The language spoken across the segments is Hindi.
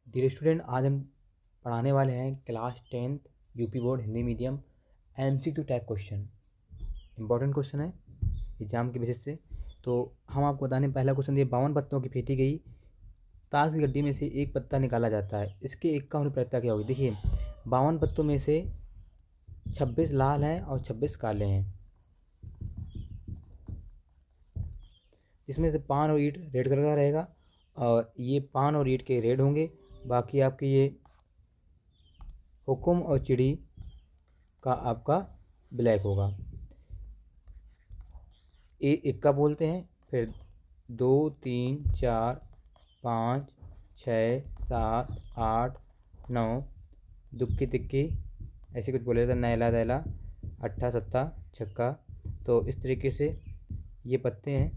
डियर स्टूडेंट, आज हम पढ़ाने वाले हैं class 10th UP board Hindi medium MCQ type question. Important question है एग्जाम के बेसिस से। तो हम आपको बताने पहला क्वेश्चन दिए 52 पत्तों की फेंटी गई ताश की गड्डी में से एक पत्ता निकाला जाता है, इसके एक का अनुप्रयोगता क्या होगी। देखिए 52 पत्तों में से 26 लाल हैं और 26 काले हैं, इसमें से पान और ईंट रेड कलर का रहेगा और ये पान और ईंट के रेड होंगे। बाकी आपके ये हुकुम और चिड़ी का आपका ब्लैक होगा। इक्का बोलते हैं, फिर 2 3 4 5 6 7 8 9 दुक्की तिक्की ऐसे कुछ बोले जाता है, नैला दैला अट्ठा सत्ता छक्का। तो इस तरीके से ये पत्ते हैं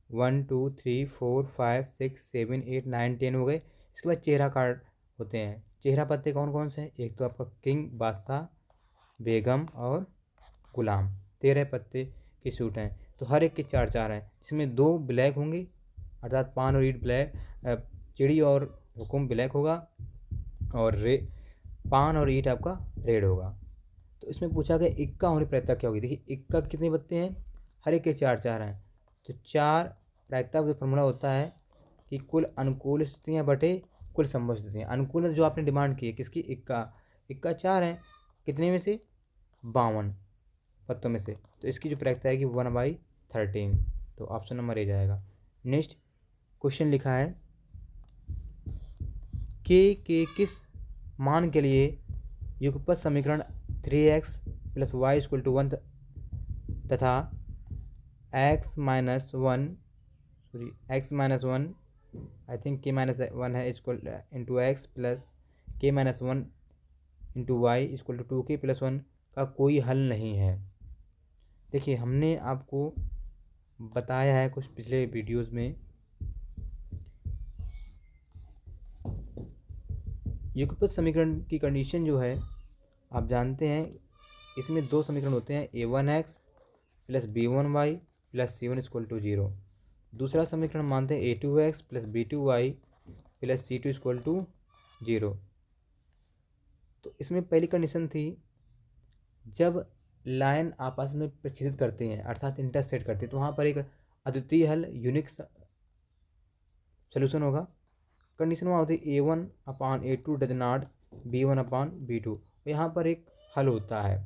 1 2 3 4 5 6 7 8 9 10 हो गए। इसके बाद चेहरा कार्ड होते हैं। चेहरा पत्ते कौन कौन से हैं, एक तो आपका किंग, बादशाह, बेगम और गुलाम। 13 पत्ते के सूट हैं, तो हर एक के 4 4 हैं, जिसमें 2 ब्लैक होंगे अर्थात पान और ईट ब्लैक, चिड़ी और हुकुम ब्लैक होगा और पान और ईट आपका रेड होगा। तो इसमें पूछा गया इक्का होने प्रायिकता क्या होगी। देखिए इक्का कितने पत्ते हैं, हर एक के 4 4 हैं। तो 4 प्रायिकता का जो फॉर्मूला होता है कि कुल अनुकूल स्थितियाँ बटे कुल संभव स्थितियाँ। अनुकूल में जो आपने डिमांड की है किसकी, इक्का, इक्का 4 हैं, कितने में से 52 पत्तों में से, तो इसकी जो प्रायिकता है कि 1/13। तो ऑप्शन नंबर ए जाएगा। नेक्स्ट क्वेश्चन लिखा है के किस मान के लिए युगपत समीकरण 3x + y = 1 तथा x-1 आई थिंक k-1 है equal into x plus k-1 into y equal to 2k + 1 का कोई हल नहीं है। देखिए हमने आपको बताया है कुछ पिछले वीडियोस में, युगपत समीकरण की कंडीशन जो है आप जानते हैं, इसमें 2 समीकरण होते हैं, a1x + b1y + c1 = 0। दूसरा समीकरण मानते हैं a2x + b2y + c2 = 0। तो इसमें पहली कंडीशन थी जब लाइन आपस में प्रच्छेदित करते हैं अर्थात इंटरसेक्ट करते हैं, तो वहाँ पर एक अद्वितीय हल यूनिक सोल्यूशन होगा। कंडीशन वहाँ होती है a1/a2 डज नॉट b1/b2, यहाँ पर एक हल होता है।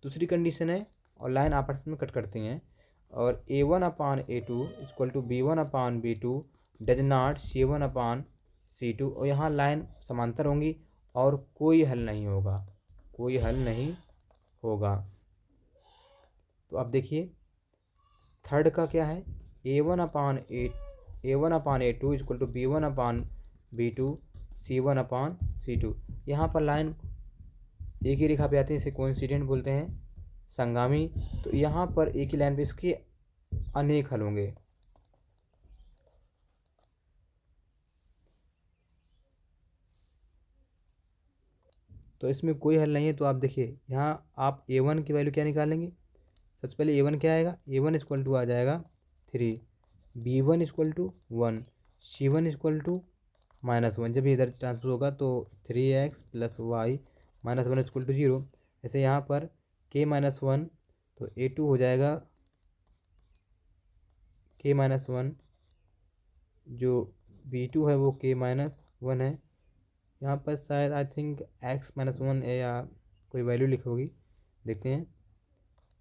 दूसरी कंडीशन है और लाइन आपस में कट करती हैं और a1/a2 = b1/b2 does not c1/c2, और यहाँ लाइन समांतर होंगी और कोई हल नहीं होगा, कोई हल नहीं होगा। तो अब देखिए थर्ड का क्या है, a1/a2 = b1/b2 c1/c2। यहाँ पर लाइन एक ही रेखा पे आती है, इसे कोइंसिडेंट बोलते हैं, संगामी। तो यहाँ पर एक ही लाइन पे इसके अनेक हल होंगे। तो इसमें कोई हल नहीं है। तो आप देखिए यहाँ आप a1 की वैल्यू क्या निकालेंगे, सबसे पहले a1 क्या आएगा, a1 = आ जाएगा 3, b1 = 1, c1 = -1। जब इधर ट्रांसफर होगा तो 3x + y - 1 = 0। ऐसे यहाँ पर k-1 तो a2 हो जाएगा k-1, जो b2 है वो k-1 है। यहाँ पर शायद आई थिंक x-1 है या कोई वैल्यू लिखी होगी, देखते हैं।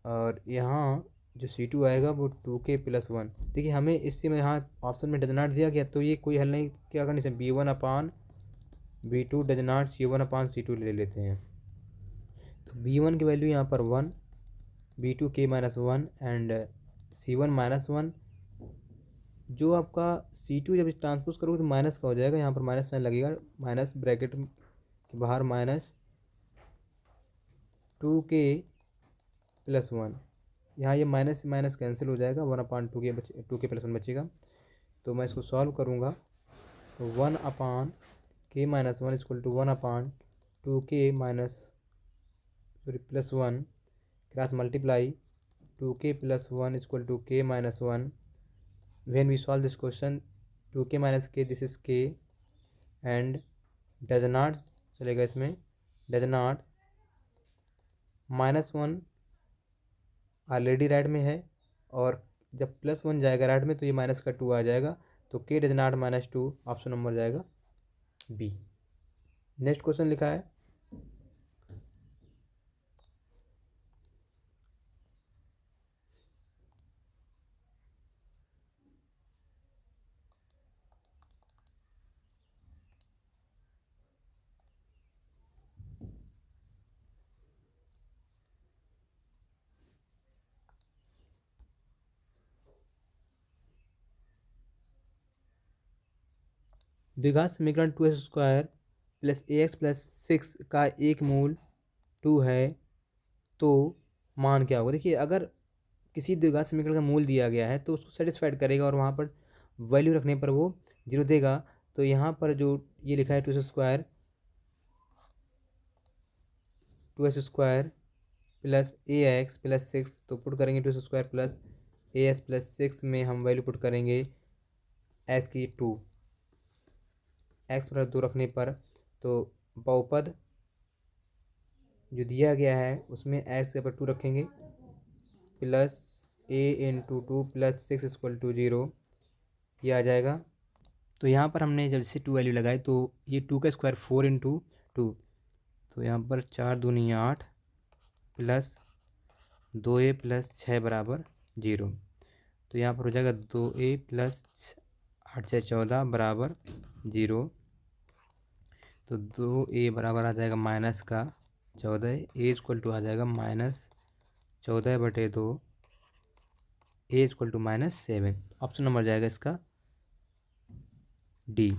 और यहाँ जो c2 आएगा वो 2k + 1। देखिए हमें इससे में यहाँ ऑप्शन में डज नॉट दिया गया, तो ये कोई हल नहीं, क्या करनी चाहिए, b1/b2 डज नॉट c1/c2 ले लेते हैं। तो b1 की वैल्यू यहाँ पर 1, b2 k-1 एंड c1 -1। जो आपका c2 जब ट्रांसपोज करोगे तो माइनस का हो जाएगा, यहाँ पर माइनस साइन लगेगा, माइनस ब्रैकेट के बाहर -2k + 1। यहाँ ये माइनस से माइनस कैंसिल हो जाएगा, 1/2k 2k + 1 बचेगा। तो मैं इसको सॉल्व करूँगा तो 1/k-1 = 1/2k + 1 cross multiply 2k + 1 = k-1। when we solve this question 2k - k, this is k and does not चलेगा इसमें, डज नॉट -1 ऑलरेडी राइट में है, और जब +1 जाएगा राइट में तो ये -2 आ जाएगा, तो के डज नॉट -2 ऑप्शन नंबर जाएगा बी। नेक्स्ट क्वेश्चन लिखा है द्विघात समीकरण 2x² + ax + 6 का एक मूल 2 है तो मान क्या होगा। देखिए अगर किसी द्विघात समीकरण का मूल दिया गया है तो उसको सेटिस्फाइड करेगा और वहाँ पर वैल्यू रखने पर वो 0 देगा। तो यहाँ पर जो ये लिखा है 2x² + ax + 6, तो पुट करेंगे 2x² + ax + 6 में हम वैल्यू पुट करेंगे s की 2, x पर 2 रखने पर तो बहुपद जो दिया गया है उसमें x के ऊपर 2 रखेंगे प्लस a × 2 + 6 = 0, ये आ जाएगा। तो यहाँ पर हमने जब से 2 वैल्यू लगाई तो ये 2 का स्क्वायर 4 × 2, तो यहाँ पर 4 दूनी 8 प्लस 2a + 6 = 0, तो यहाँ पर हो जाएगा 2a + 8 × 6 = 14 बराबर 0। तो 2a बराबर आ जाएगा -14, a = आ जाएगा -14/2, a = -7। ऑप्शन नंबर जाएगा इसका डी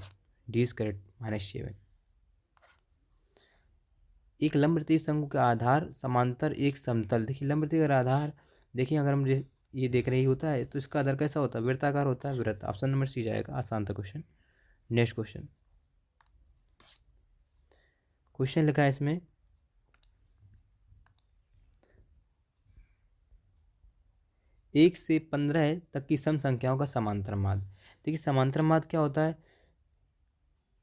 इज करेक्ट, -7। एक लंबवृत्तीय शंकु का आधार समांतर एक समतल, देखिए लंबवृत्तीय का आधार, देखिए अगर हम ये देख रहे ही होता है तो इसका आधार कैसा होता है, वृत्ताकार होता है, वृत्त। ऑप्शन नंबर सी जाएगा, आसान था क्वेश्चन। नेक्स्ट क्वेश्चन लिखा है इसमें 1 से 15 तक की सम संख्याओं का समांतर माध्य। देखिए समांतर माध्य क्या होता है,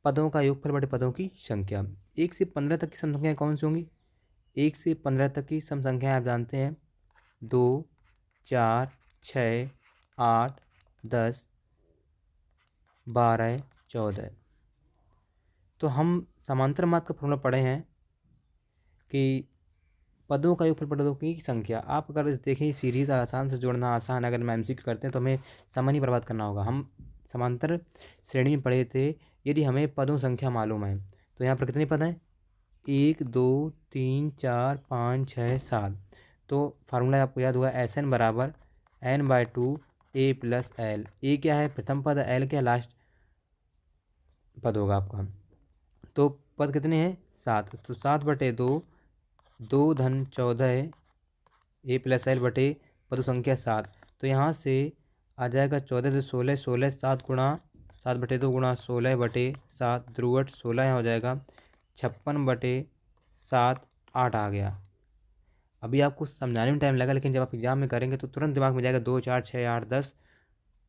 पदों का योगफल बटे पदों की संख्या। 1 से 15 तक की सम संख्याएं कौन सी होंगी, 1 से 15 तक की सम संख्याएं आप जानते हैं 2, 4, 6, 8, 10, 12, 14। तो हम समांतर माध्य का फॉर्मूला पढ़े हैं कि पदों का योगफल पदों की संख्या। आप अगर देखें सीरीज आसान से जोड़ना आसान, अगर हम MCQ करते हैं तो हमें समय नहीं बर्बाद करना होगा। हम समांतर श्रेणी में पढ़े थे, यदि हमें पदों संख्या मालूम है तो यहाँ पर कितने पद हैं, 1, 2, 3, 4, 5, 6, 7। तो फार्मूला आपको याद हुआ SN = n/2 a + l। ए क्या है प्रथम पद, l क्या लास्ट पद होगा आपका। तो पद कितने हैं 7, तो 7/2 2 धन 14 a + l बटे पद संख्या 7। तो यहाँ से आ जाएगा 14 से 16, 16 7 गुणा 7/2 गुणा 16/7 ध्रुवट 16 यहाँ हो जाएगा 56/7 8 आ गया। अभी आपको समझाने में टाइम लगा, लेकिन जब आप एग्जाम में करेंगे तो तुरंत दिमाग में जाएगा 2, 4, 6, 8, 10,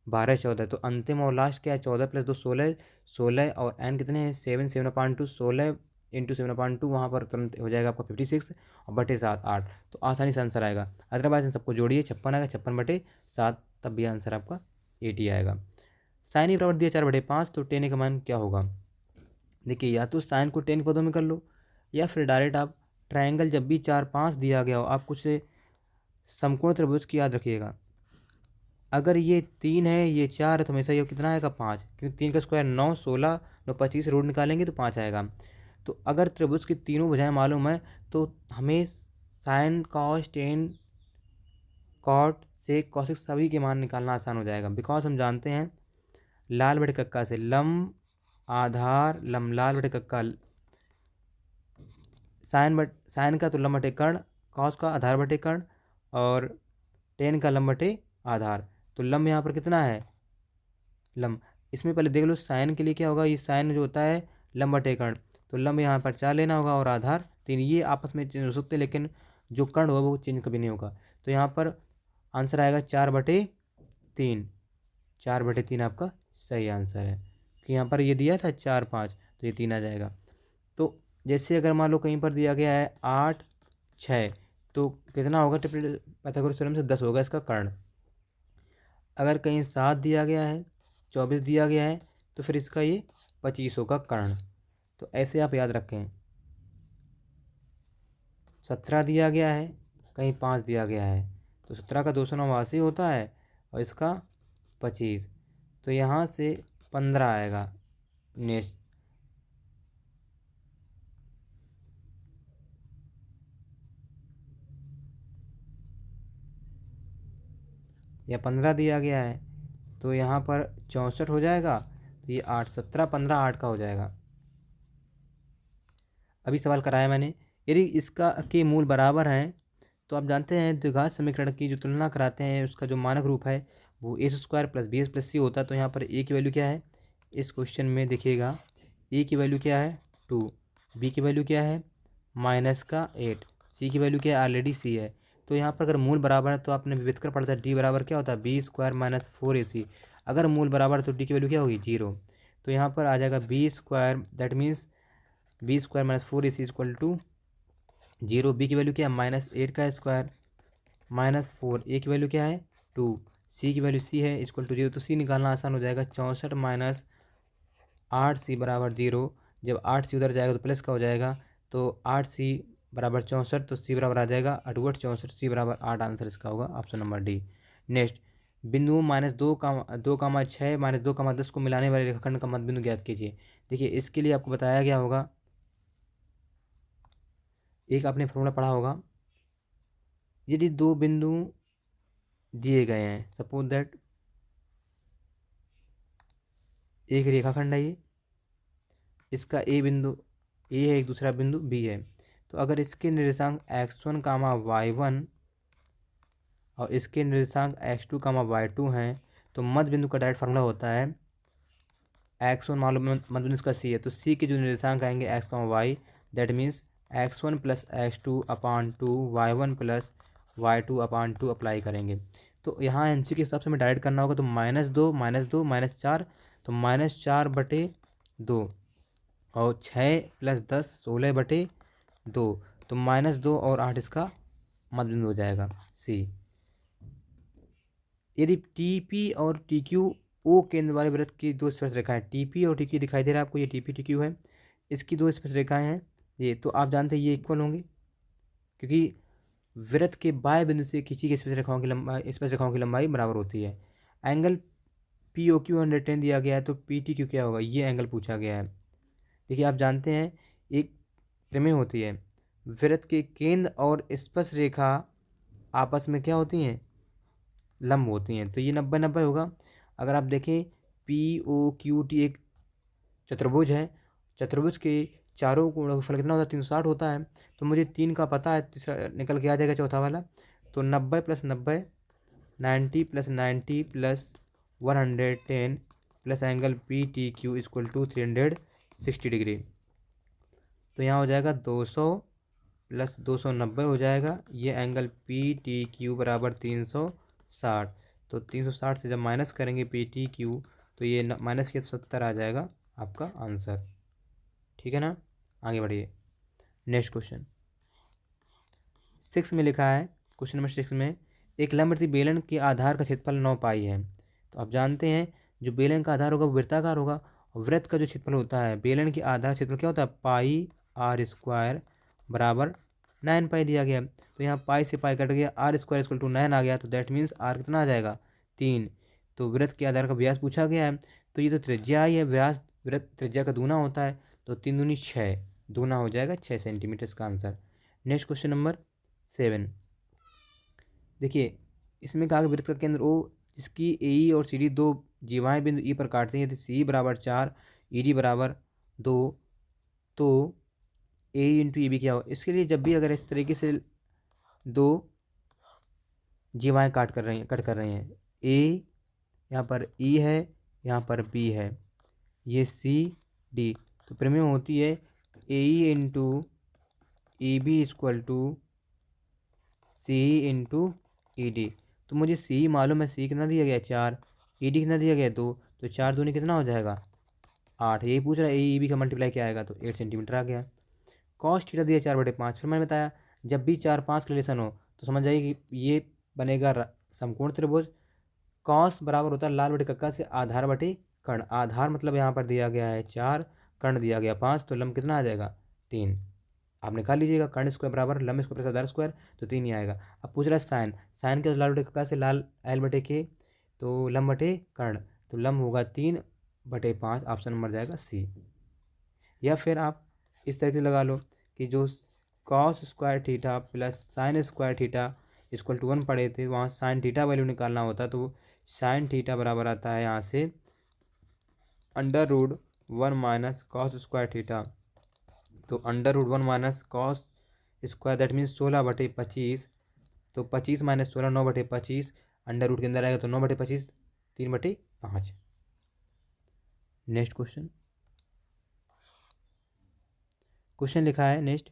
12, 14। तो अंतिम और लास्ट क्या है 14 + 2 16, 16 और n कितने हैं 7, 7/2 16 × 7/2, वहाँ पर तुरंत हो जाएगा आपका 56 और बटे 7 8। तो आसानी से आंसर आएगा। अदरवाइज इन सबको जोड़िए 56 आएगा, 56/7, तब भी आंसर आपका 80 आएगा। साइन ही बराबर दिया 4/5, तो टेन का मान क्या होगा। देखिए या तो साइन को 10 पदों में कर लो, या फिर डायरेक्ट आप ट्रायंगल जब भी 4, 5 दिया गया हो, आप कुछ समकोण त्रिभुज की याद रखिएगा। अगर ये 3 है ये 4 है तो हमेशा ये कितना आएगा 5, क्योंकि 3 का स्क्वायर 9, 16, 9, 25 रूट निकालेंगे तो 5 आएगा। तो अगर त्रिभुज की तीनों भुजाएं मालूम है तो हमें sine cos tan cot sec cosec सभी के मान निकालना आसान हो जाएगा। बिकॉज हम जानते हैं लाल बटे कक्का से लंब आधार लंब, लाल बटे कक्का साइन का तो लंब बटे कर्ण, कॉस का आधार बटे कर्ण, और टेन का लंब बटे आधार। तो लंब यहाँ पर कितना है लंब, इसमें पहले देख लो साइन के लिए क्या होगा, ये साइन जो होता है लंब बटे कर्ण, तो लंब यहाँ पर 4 लेना होगा और आधार 3। ये आपस में चेंज हो सकते हैं लेकिन जो कर्ण होगा वो चेंज कभी नहीं होगा। तो यहाँ पर आंसर आएगा 4/3, 4/3 आपका सही आंसर है। कि यहाँ पर ये दिया था 4, 5, तो ये 3 आ जाएगा। तो जैसे अगर मान लो कहीं पर दिया गया है 8 6, तो कितना होगा पाइथागोरस थ्योरम से 10 होगा इसका कर्ण। अगर कहीं 7 दिया गया है, 24 दिया गया है, तो फिर इसका ये 25 होगा कर्ण। तो ऐसे आप याद रखें। 17 दिया गया है, कहीं 5 दिया गया है, तो 17 का 289 होता है और इसका 25, तो यहाँ से 15 आएगा नेक्स्ट। या 15 दिया गया है तो यहाँ पर 64 हो जाएगा, तो ये 8 17 15 8 का हो जाएगा। अभी सवाल कराया मैंने, यदि इसका के मूल बराबर हैं तो आप जानते हैं द्विघात समीकरण की जो तुलना कराते हैं उसका जो मानक रूप है वो ए स्क्वायर प्लस बी प्लस सी होता है। तो यहाँ पर ए की वैल्यू क्या है इस क्वेश्चन में देखिएगा, ए की वैल्यू क्या है 2, बी की वैल्यू क्या है -8, सी की वैल्यू क्या है ऑलरेडी सी है। तो यहाँ पर अगर मूल बराबर है तो आपने व्युत्कर पढ़ता है डी बराबर क्या होता है बी स्क्वायर -4ac। अगर मूल बराबर है तो डी की वैल्यू क्या होगी 0। तो यहाँ पर आ जाएगा B square, that means B square -4ac equal to 0। B की वैल्यू क्या है -8 का स्क्वायर -4, ए की वैल्यू क्या है 2, सी की वैल्यू सी है इक्वल टू 0। तो सी निकालना आसान हो जाएगा, 64 माइनस 8c बराबर 0। जब 8c उधर जाएगा तो प्लस का हो जाएगा, तो 8c बराबर 64, तो सी बराबर आ जाएगा 8 64, सी बराबर 8 आंसर इसका होगा ऑप्शन नंबर डी। नेक्स्ट, बिंदु -2,6 -2,10 को मिलाने वाले रेखाखंड का मध्य बिंदु ज्ञात कीजिए। देखिए इसके लिए आपको बताया गया होगा, एक आपने फॉर्मूला पढ़ा होगा, यदि दो बिंदु दिए गए हैं, सपोज दैट एक रेखाखंड है ये, इसका ए बिंदु ए है, एक दूसरा बिंदु बी है, तो अगर इसके निर्देशांक x1 कामा y1 और इसके निर्देशांक x2 कामा y2 हैं, तो मध्य बिंदु का डायरेक्ट फार्मूला होता है x1 मालूम मध्य बिंदु इसका c है, तो c के जो निर्देशांक आएंगे x comma y, that means x1 plus x2/2 y1 plus y2 upon 2 apply करेंगे। तो यहाँ एमसी के हिसाब से हमें डायरेक्ट करना होगा, तो -2 -4, तो -4/2 और 6 + 10 16/2, तो -2 और 8 इसका मध्य बिंदु हो जाएगा सी। यदि टी पी और टी क्यू ओ केंद्र वाले वृत्त की दो स्पर्श रेखाएं, टी पी और टी क्यू दिखाई दे रहा है आपको, ये टी पी टी क्यू है, इसकी दो स्पर्श रेखाएं हैं ये, तो आप जानते हैं ये इक्वल होंगे, क्योंकि वृत्त के बाएं बिंदु से खींची गई स्पर्श रेखाओं की लंबाई बराबर होती है। एंगल पी ओ क्यू 110 दिया गया है, तो पी टी क्यू क्या होगा, ये एंगल पूछा गया है। देखिए आप जानते हैं एक प्रमेय होती है, वृत्त के केंद्र और स्पर्श रेखा आपस में क्या होती हैं लंब होती हैं, तो ये 90-90 होगा। अगर आप देखें पी ओ क्यू टी एक चतुर्भुज है, चतुर्भुज के चारों कोणों का फल कितना होता है 360 होता है, तो मुझे 3 का पता है, तीसरा निकल के आ जाएगा चौथा वाला, तो 90 + 90 90 + 90 + 110 plus angle P T Q equal to 360 degree. तो यहाँ हो जाएगा 200 + 290 हो जाएगा, ये एंगल पी टी क्यू बराबर 360। तो 360 से जब माइनस करेंगे पी टी क्यू, तो ये माइनस के 70 आ जाएगा आपका आंसर। ठीक है ना, आगे बढ़िए। नेक्स्ट क्वेश्चन 6 में लिखा है, क्वेश्चन नंबर 6 में एक लंबवृत्तीय बेलन के आधार का क्षेत्रफल 9 पाई है। तो आप जानते हैं जो बेलन का आधार होगा वो वृत्ताकार होगा, और वृत्त का जो क्षेत्रफल होता है बेलन के आधार क्षेत्रफल क्या होता है पाई r स्क्वायर बराबर 9 पाई दिया गया। तो यहाँ पाई से पाई कट गया, r स्क्वायर इक्वल टू 9 आ गया, तो दैट मीन्स r कितना आ जाएगा 3। तो वृत्त के आधार का व्यास पूछा गया है, तो ये तो त्रिज्या ही है, व्यास वृत्त त्रिज्या का दूना होता है, तो 3 दूनी 6, दूना हो जाएगा 6 सेंटीमीटर इसका आंसर। नेक्स्ट क्वेश्चन नंबर 7, देखिए इसमें कहा कि वृत्त का केंद्र ओ जिसकी ए ई और सी डी दो जीवाएं बिंदु ई पर काटती हैं, यदि सी बराबर 4 ई डी बराबर 2, तो ए इंटू ई बी क्या हो। इसके लिए जब भी अगर इस तरीके से दो जीवाएं कट कर रही हैं, ए यहाँ पर ई है, यहाँ पर बी है, ये सी डी, तो प्रमेय होती है A E into E B equal to C into E D. तो मुझे सी मालूम है, सी कितना दिया गया 4, ई डी कितना दिया गया 2, तो 4 दूनी कितना हो जाएगा 8, यही पूछ रहा है ए बी का मल्टीप्लाई क्या आएगा, तो 8 सेंटीमीटर आ गया। कॉस थीटा दिया 4/5, फिर मैंने बताया जब भी 4-5 का रिलेशन हो तो समझ जाइए कि ये बनेगा समकोण त्रिभुज। कॉस बराबर होता है लाल बटे कक्का से आधार बटे कर्ण। आधार मतलब यहाँ पर दिया गया है 4, कर्ण दिया गया 5, तो लंब कितना आ जाएगा 3। आप निकाल लीजिएगा, कर्ण स्क्वायर बराबर लंब स्क्वायर प्लस आधार स्क्वायर, तो 3 ही आएगा। अब पूछ रहा है साइन, साइन के लाल बटे कक्का से लाल एल बटे के, तो लंब बटे कर्ण, तो लंब होगा 3/5, ऑप्शन नंबर जाएगा सी। या फिर आप इस तरीके से लगा लो कि जो cos square theta plus sine square theta equal to 1 पढ़े थे, वहाँ साइन थीटा वैल्यू निकालना होता, तो साइन थीटा बराबर आता है यहाँ से √1 माइनस कॉस स्क्वायर थीटा, तो √1 minus cos square that means 16/25, तो 25 माइनस 16 9/25, अंडर रूट के अंदर आएगा तो 9/25 3/5। नेक्स्ट क्वेश्चन लिखा है नेक्स्ट,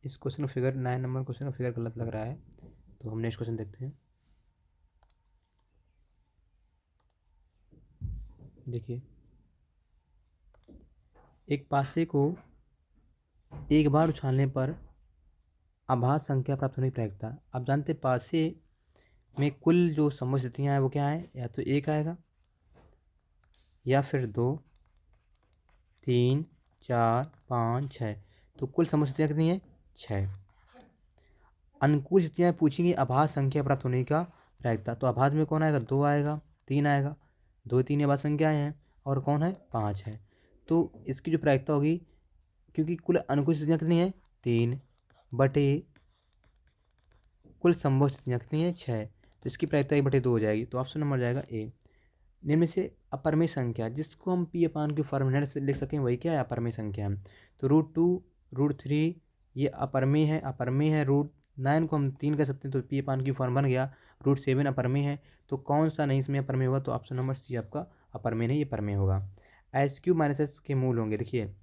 इस क्वेश्चन का फिगर 9 नंबर क्वेश्चन का फिगर गलत लग रहा है, तो हम नेक्स्ट क्वेश्चन देखते हैं। देखिए, एक पासे को एक बार उछालने पर आभास संख्या प्राप्त होने की प्रायिकता। आप जानते हैं पासे में कुल जो संभव स्थितियाँ हैं वो क्या है, या तो 1 आएगा या फिर 2, 3, 4, 5, 6, तो कुल संभव स्थितियाँ कितनी है 6। अनुकूल स्थितियाँ पूछेंगी आभास संख्या प्राप्त होने का प्रायिकता, तो आभास में कौन आएगा 2 आएगा, 3 आएगा, 2 3 आभास संख्याएँ हैं, और कौन है 5 है, तो इसकी जो प्रायिकता होगी, क्योंकि कुल अनुकूल स्थितियाँ कितनी है 3 बटे कुल संभव स्थितियाँ कितनी है 6, तो इसकी प्रायिकता 1/2 हो जाएगी, तो ऑप्शन नंबर जाएगा ए। निम्न में से अपरमेय संख्या जिसको हम P/Q फॉर्मूला से लिख सकें वही क्या है अपरमेय संख्या है, तो √2 √3 ये अपरमेय है, अपरमेय है। √9 को हम 3 कह सकते हैं, तो P/Q फॉर्म बन गया। √7 अपरमेय है, तो कौन सा नहीं इसमें अपरमेय होगा, तो ऑप्शन नंबर सी आपका अपरमेय नहीं, ये परमेय होगा। h³ - h के मूल होंगे, देखिए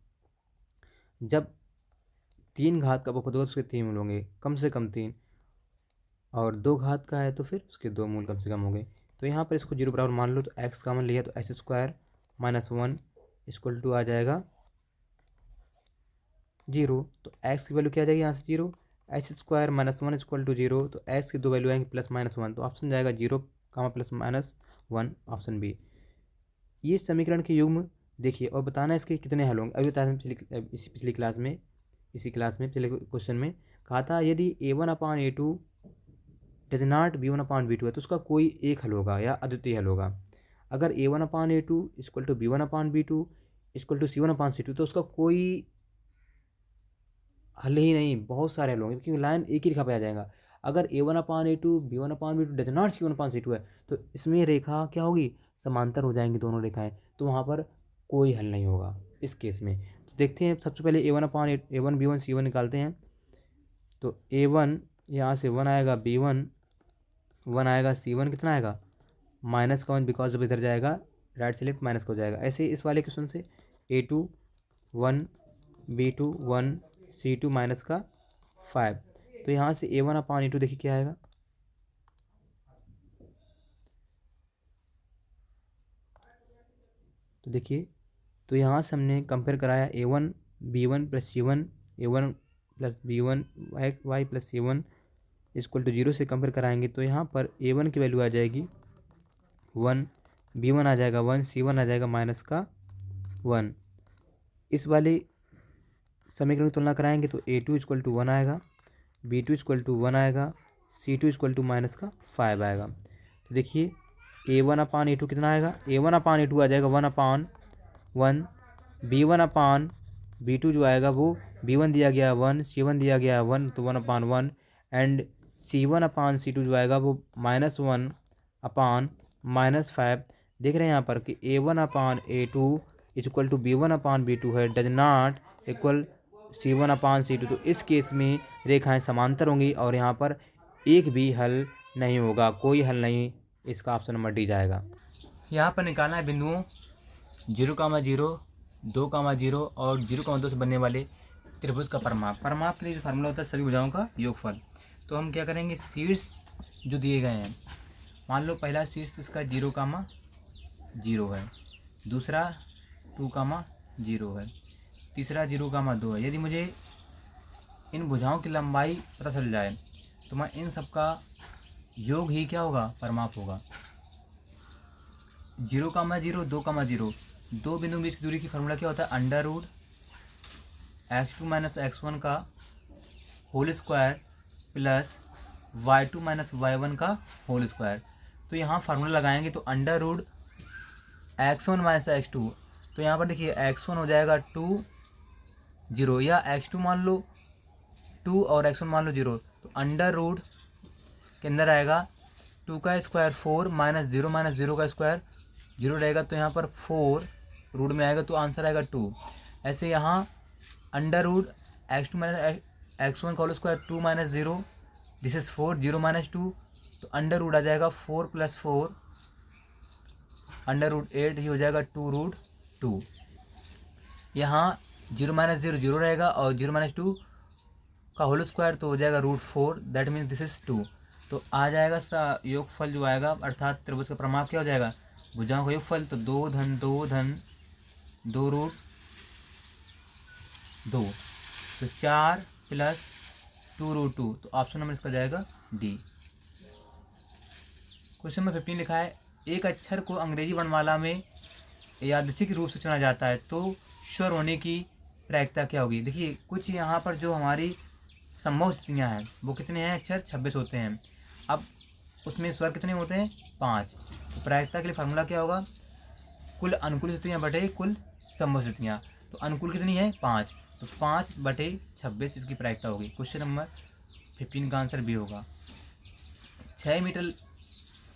जब 3 घात का बहुपद होगा तो उसके 3 मूल होंगे, कम से कम 3, और 2 घात का है तो फिर उसके 2 मूल कम से कम होंगे। तो यहाँ पर इसको 0 बराबर मान लो, तो x कॉमन लिया तो h² - 1 इक्वल टू आ जाएगा 0, तो x की वैल्यू क्या आ जाएगी यहाँ से 0, h² - 1 इक्वल टू 0, तो x की 2 वैल्यू आएंगी +-1, तो ऑप्शन जाएगा 0, +-1 ऑप्शन बी। ये समीकरण के युग्म देखिए और बताना इसके कितने हल होंगे। अभी बताया पिछली क्लास में, इसी क्लास में पिछले क्वेश्चन में कहा था यदि a1/a2 डज नॉट b1/b2 है तो उसका कोई एक हल होगा या अद्वितीय हल होगा। अगर a1/a2 equal to b1/b2 equal to c1/c2 तो उसका कोई हल ही नहीं, बहुत सारे हल होंगे, क्योंकि लाइन एक ही रेखा पे आ जाएगा। अगर a1/a2 b1/b2 does not c1/c2 है तो इसमें रेखा क्या होगी, समांतर हो जाएंगी दोनों रेखाएं, तो वहाँ पर कोई हल नहीं होगा इस केस में। तो देखते हैं सबसे पहले a1 b1 c1 निकालते हैं, तो a1 यहाँ से 1 आएगा, b1 1 आएगा, c1 कितना आएगा -1, बिकॉज जब इधर जाएगा राइट से लेफ्ट माइनस का हो जाएगा। ऐसे इस वाले क्वेश्चन से a2 1 b2 1 c2 -5, तो यहाँ से a1/a2 देखिए क्या आएगा, तो देखिए तो यहाँ से हमने कंपेयर कराया a1 b1 + c1, a1 + b1 y + c1 equal to 0 से कंपेयर कराएंगे, तो यहाँ पर a1 की वैल्यू आ जाएगी 1, b1 आ जाएगा 1, c1 आ जाएगा -1। इस वाले समीकरण की तुलना कराएंगे तो a2 = 1 आएगा, b2 = 1 आएगा, c2 = -5 आएगा। तो देखिए a1/a2 कितना आएगा, a1/a2 आ जाएगा 1/1, b1/b2 जो आएगा वो b1 दिया गया 1, c1 दिया गया 1, तो 1/1, एंड c1/c2 जो आएगा वो -1/-5। देख रहे हैं यहाँ पर कि a1/a2 इक्वल टू b1/b2 है, डज नॉट इक्वल c1/c2, तो इस केस में रेखाएं समांतर होंगी और यहाँ पर एक भी हल नहीं होगा, कोई हल नहीं, इसका ऑप्शन नंबर डी जाएगा। यहाँ पर निकालना है बिंदुओं 0,0, 2,0 और 0,2 से बनने वाले त्रिभुज का परिमाप। परिमाप के लिए जो फार्मूला होता है सभी भुजाओं का योगफल। तो हम क्या करेंगे, शीर्ष जो दिए गए हैं, मान लो पहला शीर्ष इसका 0,0 है, दूसरा 2, 0 है, तीसरा 0, 2 है। यदि मुझे इन भुजाओं की लंबाई पता चल जाए तो मैं इन सब का योग ही क्या होगा, परिमाप होगा। 0, 0, 2, 0, दो बिंदु बीच की दूरी की फार्मूला क्या होता है, under root x2 minus x1 का whole square plus y2 minus y1 का होल स्क्वायर। तो यहाँ फार्मूला लगाएंगे तो under root x1 minus x2, तो यहाँ पर देखिए x1 हो जाएगा 2, 0, या x2 मान लो 2 और x1 मान लो 0, तो अंडर रूट के अंदर आएगा 2 का स्क्वायर 4 माइनस 0 का स्क्वायर 0 रहेगा, तो यहाँ पर 4 रूट में आएगा तो आंसर आएगा 2। ऐसे यहाँ under root x2 minus x1 का whole square 2 minus 0, this is 4, 0 minus 2, तो अंडर रूट आ जाएगा 4 प्लस 4 अंडर रूट 8, ये हो जाएगा 2 रूट 2। यहाँ 0 माइनस 0 0 रहेगा और 0 माइनस 2 का होल स्क्वायर तो हो जाएगा root 4, that means this is 2। तो आ जाएगा योगफल जो आएगा, अर्थात त्रिभुज का प्रमाप क्या हो जाएगा, भुजाओं का योगफल, तो 2 धन 2 धन 2 रूट 2, तो 4 प्लस 2 रूट 2, तो ऑप्शन नंबर इसका जाएगा डी। क्वेश्चन नंबर 15 लिखा है, एक अक्षर को अंग्रेजी वर्णमाला में यादृच्छिक रूप से चुना जाता है तो स्वर होने की प्रायिकता क्या होगी। देखिए कुछ यहाँ पर जो हमारी संभव स्थितियाँ हैं वो कितने हैं, अक्षर 26 होते हैं। अब उसमें स्वर कितने होते हैं, 5। तो प्रायिकता के लिए फार्मूला क्या होगा, कुल अनुकूल स्थितियाँ बटे कुल संभव स्थितियाँ। तो अनुकूल कितनी है, 5, तो 5/26 इसकी प्रायिकता होगी। क्वेश्चन नंबर 15 का आंसर बी होगा। 6 मीटर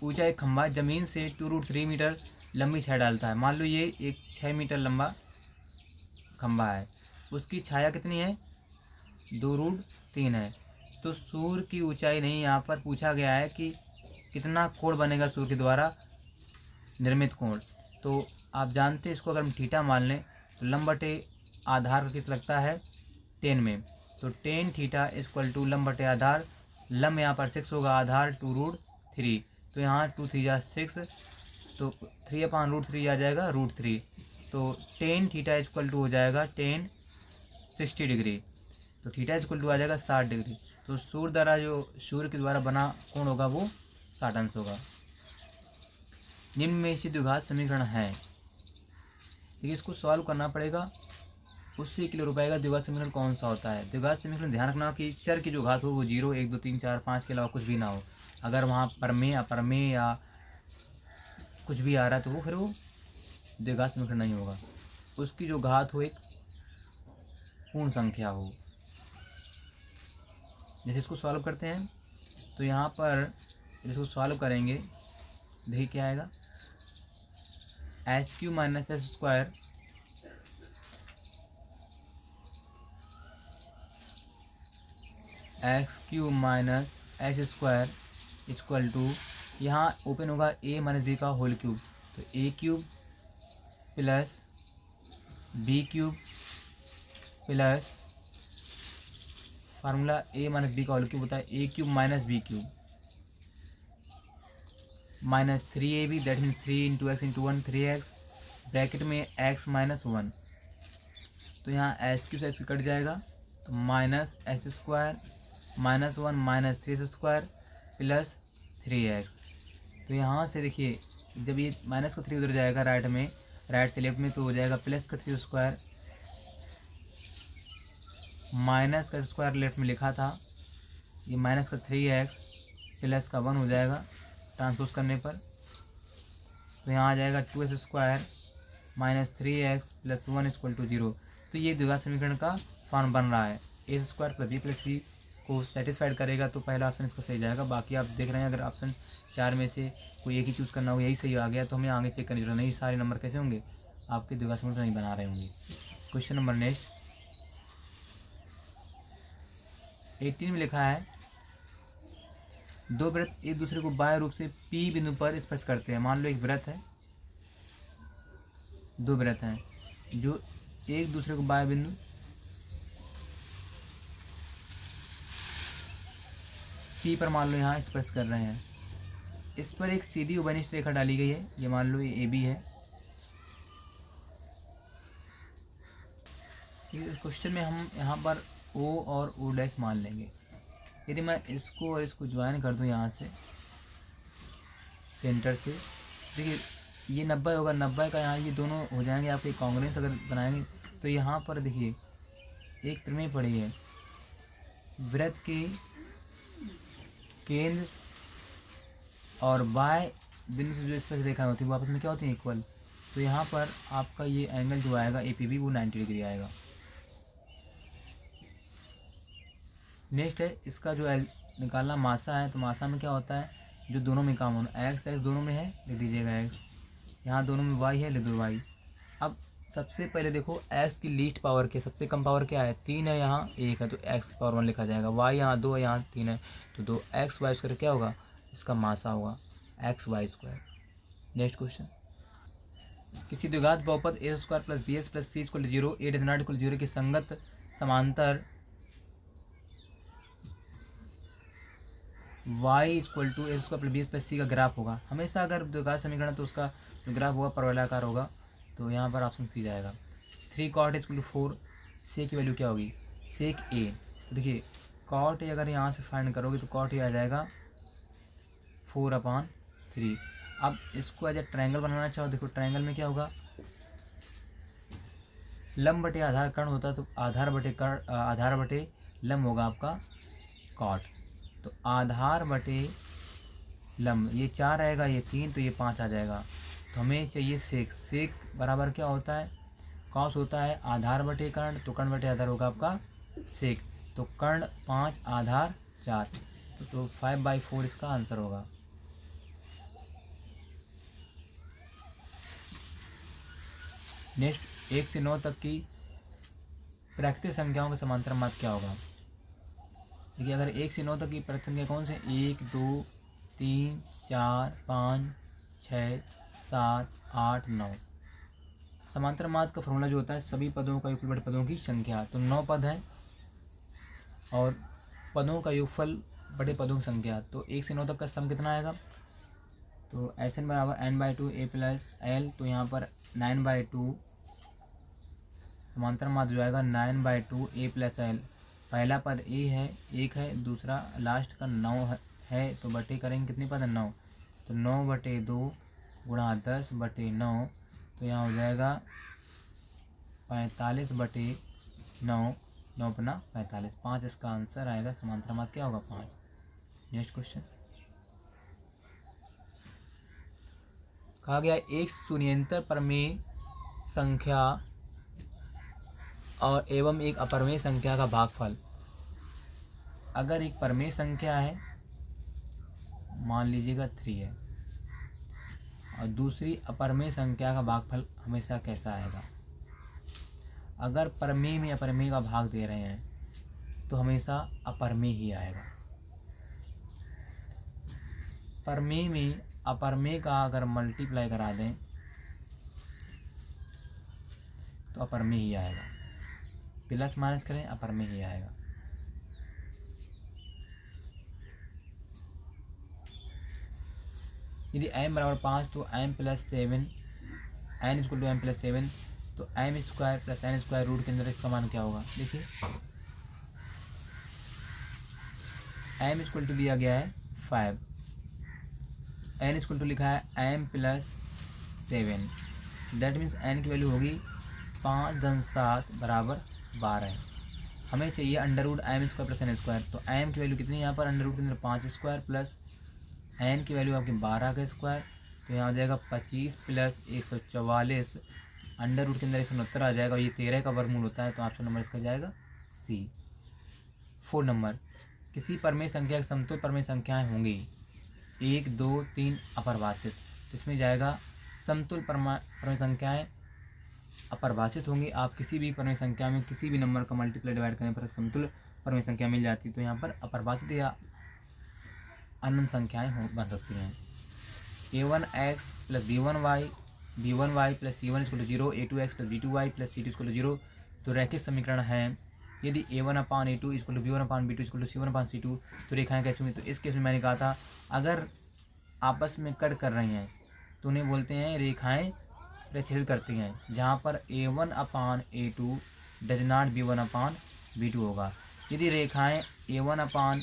ऊंचा एक खंभा जमीन से 2 रूट 3 मीटर लंबी छाया डालता है। मान लो ये एक 6 मीटर लंबा खंभा है, उसकी छाया कितनी है, 2 रूट 3 है। तो सूर्य की ऊंचाई नहीं, यहाँ पर पूछा गया है कि कितना कोण बनेगा सूर्य के द्वारा निर्मित कोण। तो आप जानते हैं इसको अगर हम थीटा मान लें तो लंब बटे आधार का किस लगता है, 10 में, तो 10 थीटा इक्वल टू लंब बटे आधार, लंब यहाँ पर 6 होगा, आधार 2 रूट 3, तो यहाँ 2 3 जा 6, तो 3/√3 आ जाएगा √3, तो 10 थीटा इक्वल टू हो जाएगा 10 60 डिग्री, तो थीटा इक्वल टू आ जाएगा 60 डिग्री। तो सूर्य के द्वारा बना कोण होगा वो 60 अंश होगा। निम्न में से द्विघात समीकरण है, देखिए इसको सॉल्व करना पड़ेगा, उससे क्लियर हो पाएगा द्विघात समीकरण कौन सा होता है। द्विघात समीकरण ध्यान रखना कि चर की जो घात हो वो 0 1 2 3 4 5 के अलावा कुछ भी ना हो। अगर वहाँ परमेय अपरमेय या कुछ भी आ रहा है तो वो फिर वो द्विघात समीकरण नहीं होगा। उसकी जो घात हो एक पूर्ण संख्या हो। जैसे इसको सॉल्व करते हैं तो यहाँ पर इसको सॉल्व करेंगे, देखिए क्या आएगा, h³ minus s square x³ minus s square equal to, यहाँ ओपन होगा a माइनस b का होल क्यूब, तो a³ plus b³ plus formula a minus b का होल क्यूब होता है a³ minus b³ minus 3ab, that means 3 × x × 1 3x, bracket में x माइनस 1, तो यहाँ h³ से कट जाएगा, तो minus s square minus 1 minus 3 square plus 3x। तो यहाँ से देखिए जब ये माइनस का 3 उधर जाएगा राइट से लेफ्ट में, तो हो जाएगा प्लस का 3 स्क्वायर, माइनस का स्क्वायर लेफ्ट में लिखा था, ये माइनस का 3x प्लस का 1 हो जाएगा ट्रांसपोज करने पर, तो यहाँ आ जाएगा 2s square minus 3x plus 1 equal to 0। तो ये द्विघात समीकरण का फॉर्म बन रहा है। a square plus b plus c को सेटिस्फाइड करेगा तो पहला ऑप्शन इसका सही जाएगा। बाकी आप देख रहे हैं अगर ऑप्शन 4 में से कोई एक ही चूज़ करना हो, यही सही आ गया तो हमें आगे चेक करने की जरूरत नहीं, सारे नंबर कैसे होंगे आपके द्विघात समीकरण नहीं बना रहे होंगे। क्वेश्चन नंबर नेक्स्ट 18 में लिखा है, दो वृत्त एक दूसरे को बाह्य रूप से P बिंदु पर स्पर्श करते हैं। मान लो एक वृत्त है, दो वृत्त हैं जो एक दूसरे को बाह्य बिंदु P पर मान लो यहाँ स्पर्श कर रहे हैं। इस पर एक सीधी उभयनिष्ठ रेखा डाली गई है, ये मान लो ये AB है, ठीक है। क्वेश्चन में हम यहाँ पर ओ और ओ डैश मान लेंगे। यदि मैं इसको और इसको ज्वाइन कर दूँ यहाँ से सेंटर से, देखिए ये 90 होगा, 90 का यहाँ ये दोनों हो जाएंगे आपके कांग्रेस अगर बनाएंगे तो यहाँ पर देखिए एक प्रमेय पड़ी है, वृत्त के केंद्र और बाय बिंदु से जो स्पर्श रेखा होती है वो आपस में क्या होती है, इक्वल। तो यहाँ पर आपका ये एंगल जो आएगा APB वो 90 डिग्री आएगा। नेक्स्ट है इसका जो निकालना मासा है, तो मासा में क्या होता है, जो दोनों में काम होना, एक्स दोनों में है लिख दीजिएगा एक्स, यहाँ दोनों में वाई है लिख दो वाई। अब सबसे पहले देखो एक्स की लीस्ट पावर के सबसे कम पावर क्या है, 3 है, यहाँ 1 है तो एक्स पावर 1 लिखा जाएगा, वाई यहाँ 2 है यहाँ 3 है तो 2xy² क्या होगा, इसका मासा होगा xy²। नेक्स्ट क्वेश्चन, किसी द्विघात बहुपद a² + bs + c = 0 a ≠ 0 के संगत समांतर y = a² + bs + c का ग्राफ होगा। हमेशा अगर द्विघात समीकरण तो उसका जो ग्राफ होगा परवलयाकार होगा, तो यहाँ पर ऑप्शन सी जाएगा। 3 cot A = 4, सेक की वैल्यू क्या होगी, सेक ए। तो देखिए cot A अगर यहाँ से फाइंड करोगे तो cot A आ जाएगा 4/3। अब इसको एज ए ट्रायंगल बनाना चाहो, देखो ट्रायंगल में क्या होगा, लंब बटे आधार कर्ण होता है, तो आधार बटे लंब होगा आपका cot। तो आधार बटे लंब ये 4 रहेगा, ये 3 तो ये 5 आ जाएगा। तो हमें चाहिए सेक, सेक बराबर क्या होता है, कॉस होता है आधार बटे कर्ण, तो कर्ण बटे आधार होगा आपका सेक। तो कर्ण 5 आधार 4, तो 5/4 इसका आंसर होगा। नेक्स्ट 1 से 9 तक की प्राकृतिक संख्याओं का समांतर माध्य क्या होगा। देखिए अगर 1 से 9 तक की प्राकृतिक संख्या कौन से, 1 2 3 4 5 6 7 8 9। समांतर माध्य का फॉर्मूला जो होता है सभी पदों का योगफल बटे पदों की संख्या, तो 9 पद है और पदों का योगफल बटे पदों की संख्या, तो 1 से 9 तक का सम कितना आएगा, तो Sn = n/2 a + l, तो यहाँ पर 9/2 समांतर माध्य जो आएगा 9/2 a + l। पहला पद a है 1 है, दूसरा लास्ट का 9 है, तो बटे करेंगे कितने पद है 9, तो 9/2 गुणा 10/9, तो यहाँ हो जाएगा 45/9, 9×45, 5 इसका आंसर आएगा। समांतर माध्य क्या होगा 5। नेक्स्ट क्वेश्चन, कहा गया एक शून्येतर परमेय संख्या और एवं एक अपरमेय संख्या का भागफल। अगर एक परमेय संख्या है मान लीजिएगा 3 है और दूसरी अपरमेय संख्या का भागफल हमेशा कैसा आएगा। अगर परमेय में अपरमेय का भाग दे रहे हैं तो हमेशा अपरमेय ही आएगा। परमेय में अपरमेय का अगर मल्टीप्लाई करा दें तो अपरमेय ही आएगा, प्लस माइनस करें अपरमेय ही आएगा। यदि m = 5 तो m + 7 n = m + 7, तो m² + n² रूट के अंदर इसका मान क्या होगा। देखिए m दिया गया है 5, n लिखा है m + 7, दैट मीन्स n की वैल्यू होगी 5×7 = 12। हमें चाहिए √m² + n², तो m की वैल्यू कितनी है यहाँ पर, √ के अंदर 5² प्लस n की वैल्यू आपकी 12 का स्क्वायर, तो यहाँ हो जाएगा 25 + 144, √ के अंदर 169 आ जाएगा। ये 13 का वर्गमूल होता है, तो ऑप्शन नंबर इसका जाएगा सी। 4 नंबर, किसी परमेय संख्या की समतुल्य परमेय संख्याएं होंगी 1 2 3 अपरिभाषित, तो इसमें जाएगा समतुल्य परमेय संख्याएं अपरिभाषित होंगी। आप किसी भी परमेय संख्या में किसी भी नंबर का मल्टीप्लाई डिवाइड करने पर समतुल्य परमेय संख्या मिल जाती है, तो यहाँ पर अपरिभाषित या अनंत संख्याएं बन सकती हैं। a1x + b1y + c1 = 0, a2x + b2y + c2 = 0, तो रैखिक समीकरण है। यदि a1/a2 = b1/b2 = c1/c2, तो रेखाएं कैसी होंगी। तो इस केस में मैंने कहा था अगर आपस में कट कर रही हैं तो उन्हें बोलते हैं रेखाएं प्रक्षेपित करती हैं। जहाँ पर a1/a2 डज नॉट B1/B2 होगा। यदि रेखाएं A1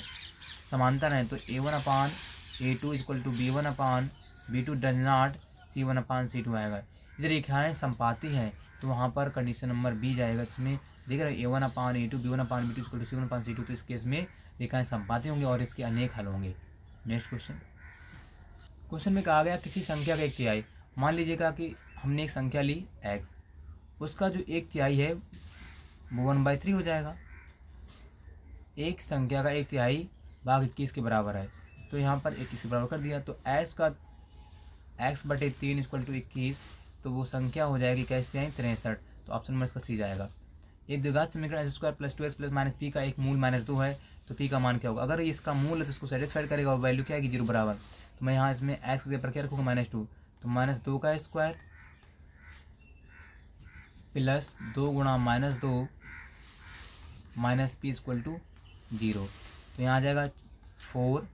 समांतर हैं तो A1/A2 equal to B1/B2 does not C1/C2 आएगा। यदि रेखाएं संपाती हैं तो वहाँ पर कंडीशन नंबर बी जाएगा। इसमें देख रहे हैं A1/A2 B1/B2 equal to C1/C2, तो इस केस में रेखाएं संपाती होंगी और इसके अनेक हल होंगे। नेक्स्ट क्वेश्चन में कहा गया किसी संख्या का एक तिहाई, मान लीजिएगा कि हमने एक संख्या ली x, उसका जो एक तिहाई है वो 1/3 हो जाएगा। एक संख्या का एक तिहाई भाग 21 के बराबर है, तो यहाँ पर 21 के बराबर कर दिया, तो x का x/3 इक्वल टू 21, तो वो संख्या हो जाएगी क्या तिहाई 63, तो ऑप्शन नंबर इसका सी जाएगा। एक द्विघात समीकरण x² + 2x + -p का एक मूल -2 है, तो p का मान क्या होगा। अगर इसका मूल है तो इसको सेटिस्फाइड करेगा और वैल्यू क्या आएगी 0 बराबर। तो मैं यहाँ इसमें x के पर क्या रखूँगा -2, तो -2 का स्क्वायर प्लस 2 गुणा -2 -p इक्वल टू 0, तो यहाँ आ जाएगा 4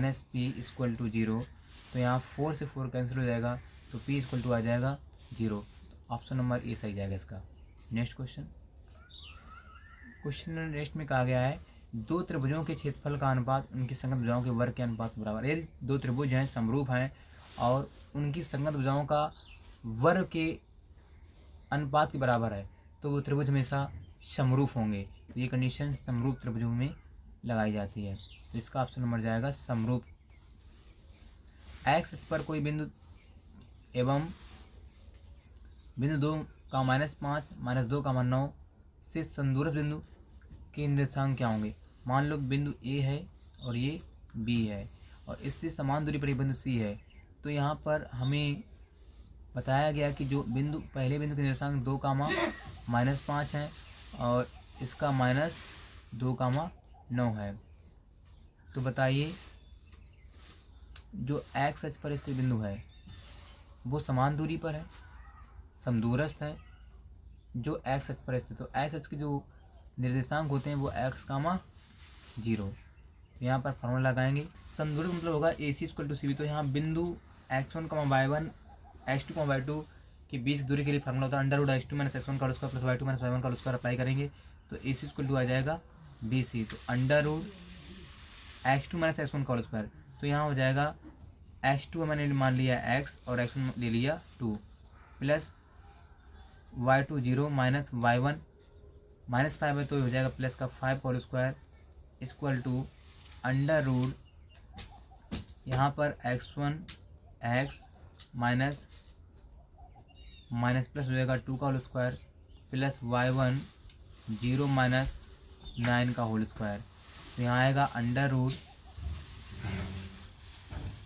-p इक्वल टू 0, तो यहाँ 4 से 4 कैंसिल हो जाएगा, तो p इक्वल टू आ जाएगा 0, तो ऑप्शन नंबर ए सही जाएगा इसका। नेक्स्ट क्वेश्चन नेक्स्ट में कहा गया है दो त्रिभुजों के क्षेत्रफल का अनुपात उनकी संगत भुजाओं के वर्ग के अनुपात बराबर। यदि दो त्रिभुज हैं समरूप हैं और उनकी संगत भुजाओं का वर्ग के अनुपात के बराबर है तो वो त्रिभुज हमेशा समरूप होंगे। तो ये कंडीशन समरूप त्रिभुजों में लगाई जाती है, तो इसका ऑप्शन नंबर जाएगा समरूप। एक्स पर कोई बिंदु एवं बिंदु 2, -5, -2, -9 से संदूरस्थ बिंदु के निर्देशांक क्या होंगे। मान लो बिंदु ए है और ये बी है और इससे समान दूरी पर एक बिंदु सी है, तो यहाँ पर हमें बताया गया कि जो बिंदु पहले बिंदु के निर्देशांक 2, -5 है और इसका -2, 9 है। तो बताइए जो एक्स अक्ष पर स्थित बिंदु है वो समान दूरी पर है, समदूरस्थ है। जो एक्स अक्ष पर स्थित, तो एक्स अक्ष के जो निर्देशांक होते हैं वो x, 0। यहाँ पर फॉर्मूला लगाएंगे। समदूरस्थ मतलब होगा AC = CB, तो यहाँ बिंदु x1, y1, x2, y2 के बीच दूरी के लिए फार्मूला होता है √x2 - x1 का स्क्वायर + y2 - y1 का स्क्वायर अप्लाई करेंगे, तो AC = आ जाएगा BC, तो √x2 - x1 का स्क्वायर, तो यहाँ हो जाएगा x2 मैंने मान लिया x और x1 ले लिया 2 प्लस y2 0 - y1 -5 है तो हो जाएगा प्लस का 5 का स्क्वायर इक्वल टू √ यहाँ पर x1 x माइनस प्लस हो जाएगा 2 का होल स्क्वायर प्लस y1 0 - 9 का होल स्क्वायर, तो यहाँ आएगा √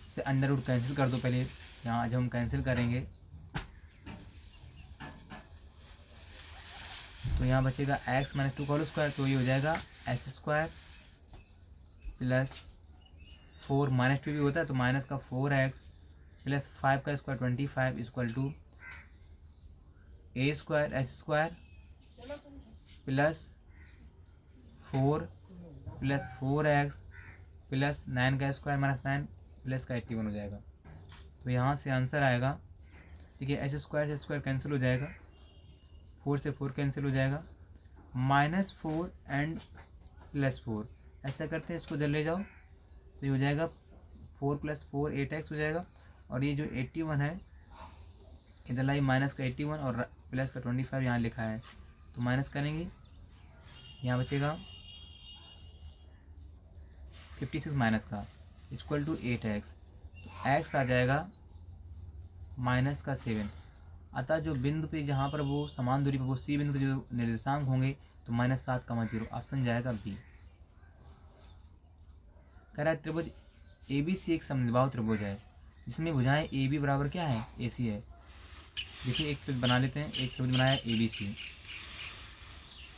से √ कैंसिल कर दो पहले। यहाँ जब हम कैंसिल करेंगे तो यहाँ बचेगा x - 2 का होल स्क्वायर, तो ये हो जाएगा x² प्लस 4 -2 भी होता है तो माइनस का 4x प्लस 5 का square 25 equal to a² plus 4 plus 4x plus 9 का स्क्वायर -9 प्लस का 81 हो जाएगा। तो यहाँ से आंसर आएगा, देखिए h² से कैंसिल हो जाएगा, 4 से 4 कैंसिल हो जाएगा, -4 एंड +4 ऐसा करते हैं, इसको इधर ले जाओ तो ये हो जाएगा 4 + 4 8x हो जाएगा, और ये जो 81 है इधर लाई माइनस का 81 और प्लस का 25 यहाँ लिखा है, तो माइनस करेंगे यहाँ बचेगा 56 माइनस का इक्वल टू 8x, तो x आ जाएगा माइनस का 7। अतः जो बिंदु पे जहाँ पर वो समान दूरी पर वो सी बिंदु के जो निर्देशांक होंगे तो -7, 0, ऑप्शन जाएगा बी। कह रहा है त्रिभुज ABC एक समद्विबाहु त्रिभुज है जिसमें भुजाएं AB बराबर क्या है AC है। देखिए एक त्रिभुज बना लेते हैं, एक त्रिभुज बनाया ABC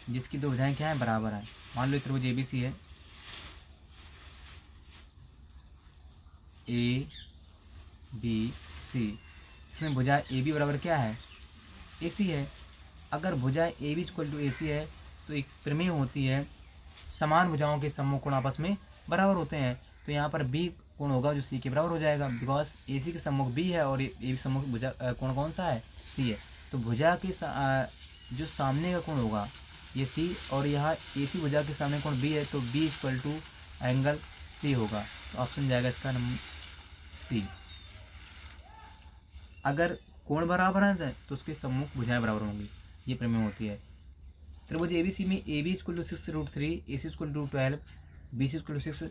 जिसकी दो भुजाएं क्या है बराबर है। मान लो त्रिभुज ABC है, ABC, इसमें भुजा AB बराबर क्या है AC है। अगर भुजा AB = AC है तो एक प्रमेय होती है समान भुजाओं के सम्मुख कोण आपस में बराबर होते हैं, तो यहाँ पर B कोण होगा जो C के बराबर हो जाएगा, बिकॉज AC के सम्मुख B है और AB सम्मुख भुजा कोण कौन सा है C है। तो भुजा के जो सामने का कोण होगा ये सी, और यहाँ ए सी भुजा के सामने कोण बी है, तो B equal to angle C होगा। तो ऑप्शन जाएगा इसका नंबर सी। अगर कोण बराबर है तो उसके सम्मुख भुजाएं बराबर होंगी, ये प्रमेय होती है। त्रिभुज एबीसी में A B equal to 6√3, A C equal to 12, B C equal to 6,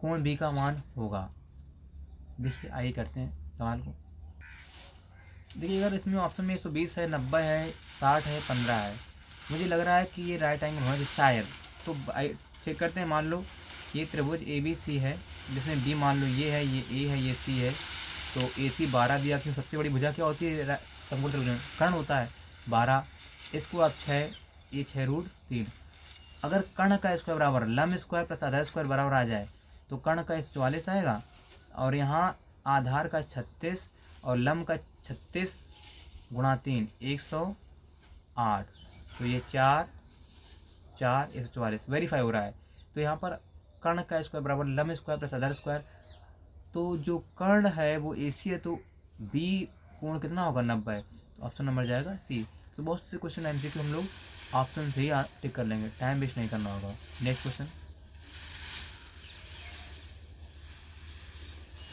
कोण बी का मान होगा। देखिए आइए करते हैं सवाल को। देखिए अगर इसमें ऑप्शन में 120 है, 90 है, 60 है, 15 है, मुझे लग रहा है कि ये राइट एंगल होना चाहिए शायद। तो चेक करते हैं। मान लो ये त्रिभुज ए बी सी है, जिसमें बी मान लो ये है, ये ए है, ये सी है, तो ए सी 12 दिया। क्यों? सबसे बड़ी भुजा क्या होती है समकोण त्रिभुज में? कर्ण होता है 12। इसको आप 6, ये 6√3। अगर कर्ण का स्क्वायर बराबर लंब स्क्वायर प्लस आधार स्क्वायर बराबर आ जाए तो कर्ण का 44 आएगा, और यहाँ आधार का 36 और लंब का 36 गुणा 3 108, तो ये 4 4 144 वेरीफाई हो रहा है। तो यहाँ पर कर्ण का स्क्वायर बराबर लंब स्क्वायर प्लस आधार स्क्वायर, तो जो कर्ण है वो ए सी है, तो बी कोण कितना होगा 90, तो ऑप्शन नंबर जाएगा सी। तो बहुत से क्वेश्चन एमसीक्यू हम लोग ऑप्शन से ही टिक कर लेंगे, टाइम वेस्ट नहीं करना होगा। नेक्स्ट क्वेश्चन,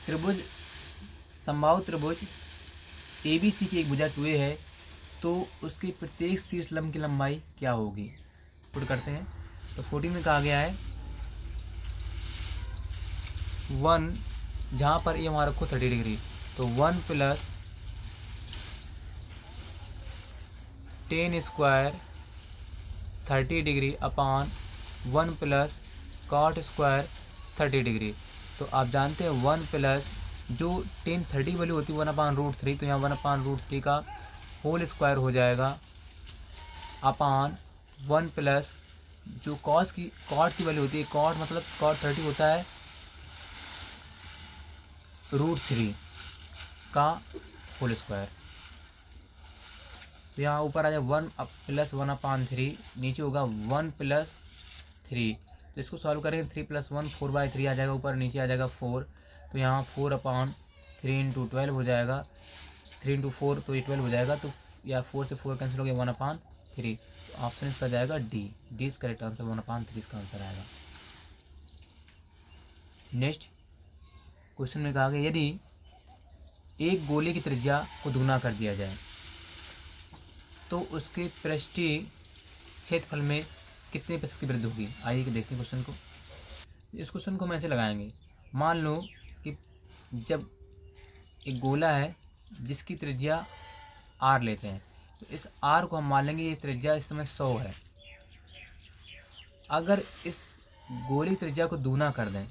त्रिभुज समबाहु त्रिभुज ए बी सी की एक भुजा 2a है, तो उसके प्रत्येक शीर्ष लंब की लंबाई क्या होगी? पुट करते हैं। तो 14 में कहा गया है 1, जहाँ पर ये हमारा रखो 30 डिग्री, तो 1 + tan square 30 degree upon 1 + cot square 30 degree. तो आप जानते हैं 1 प्लस जो tan 30 वैल्यू होती है 1/√3, तो यहाँ 1/√3 का होल स्क्वायर हो जाएगा अपॉन 1 प्लस जो cot की वैल्यू होती है, cot मतलब cot 30 होता है √3 का होल स्क्वायर। तो यहाँ ऊपर आ जाए 1 + 1/3, नीचे होगा 1 + 3। तो इसको सॉल्व करेंगे 3 + 1 4/3 आ जाएगा, ऊपर नीचे आ जाएगा 4। तो यहाँ 4/3 × 12 हो जाएगा, 3 × 4 तो ये 12 हो जाएगा। तो या 4 से 4 कैंसिल हो गया 1/3। तो ऑप्शन इसका जाएगा D. D is correct answer, 1/3 इसका आंसर आएगा। नेक्स्ट क्वेश्चन में कहा गया यदि एक गोले की त्रिज्या को दुगना कर दिया जाए तो उसके पृष्ठीय क्षेत्रफल में कितने प्रतिशत की वृद्धि होगी? आइए कि देखते हैं क्वेश्चन को। इस क्वेश्चन को हम ऐसे लगाएंगे। मान लो कि जब एक गोला है जिसकी त्रिज्या r लेते हैं, तो इस r को हम मान लेंगे ये त्रिज्या इस समय 100 है। अगर इस गोले की त्रिज्या को दूना कर दें,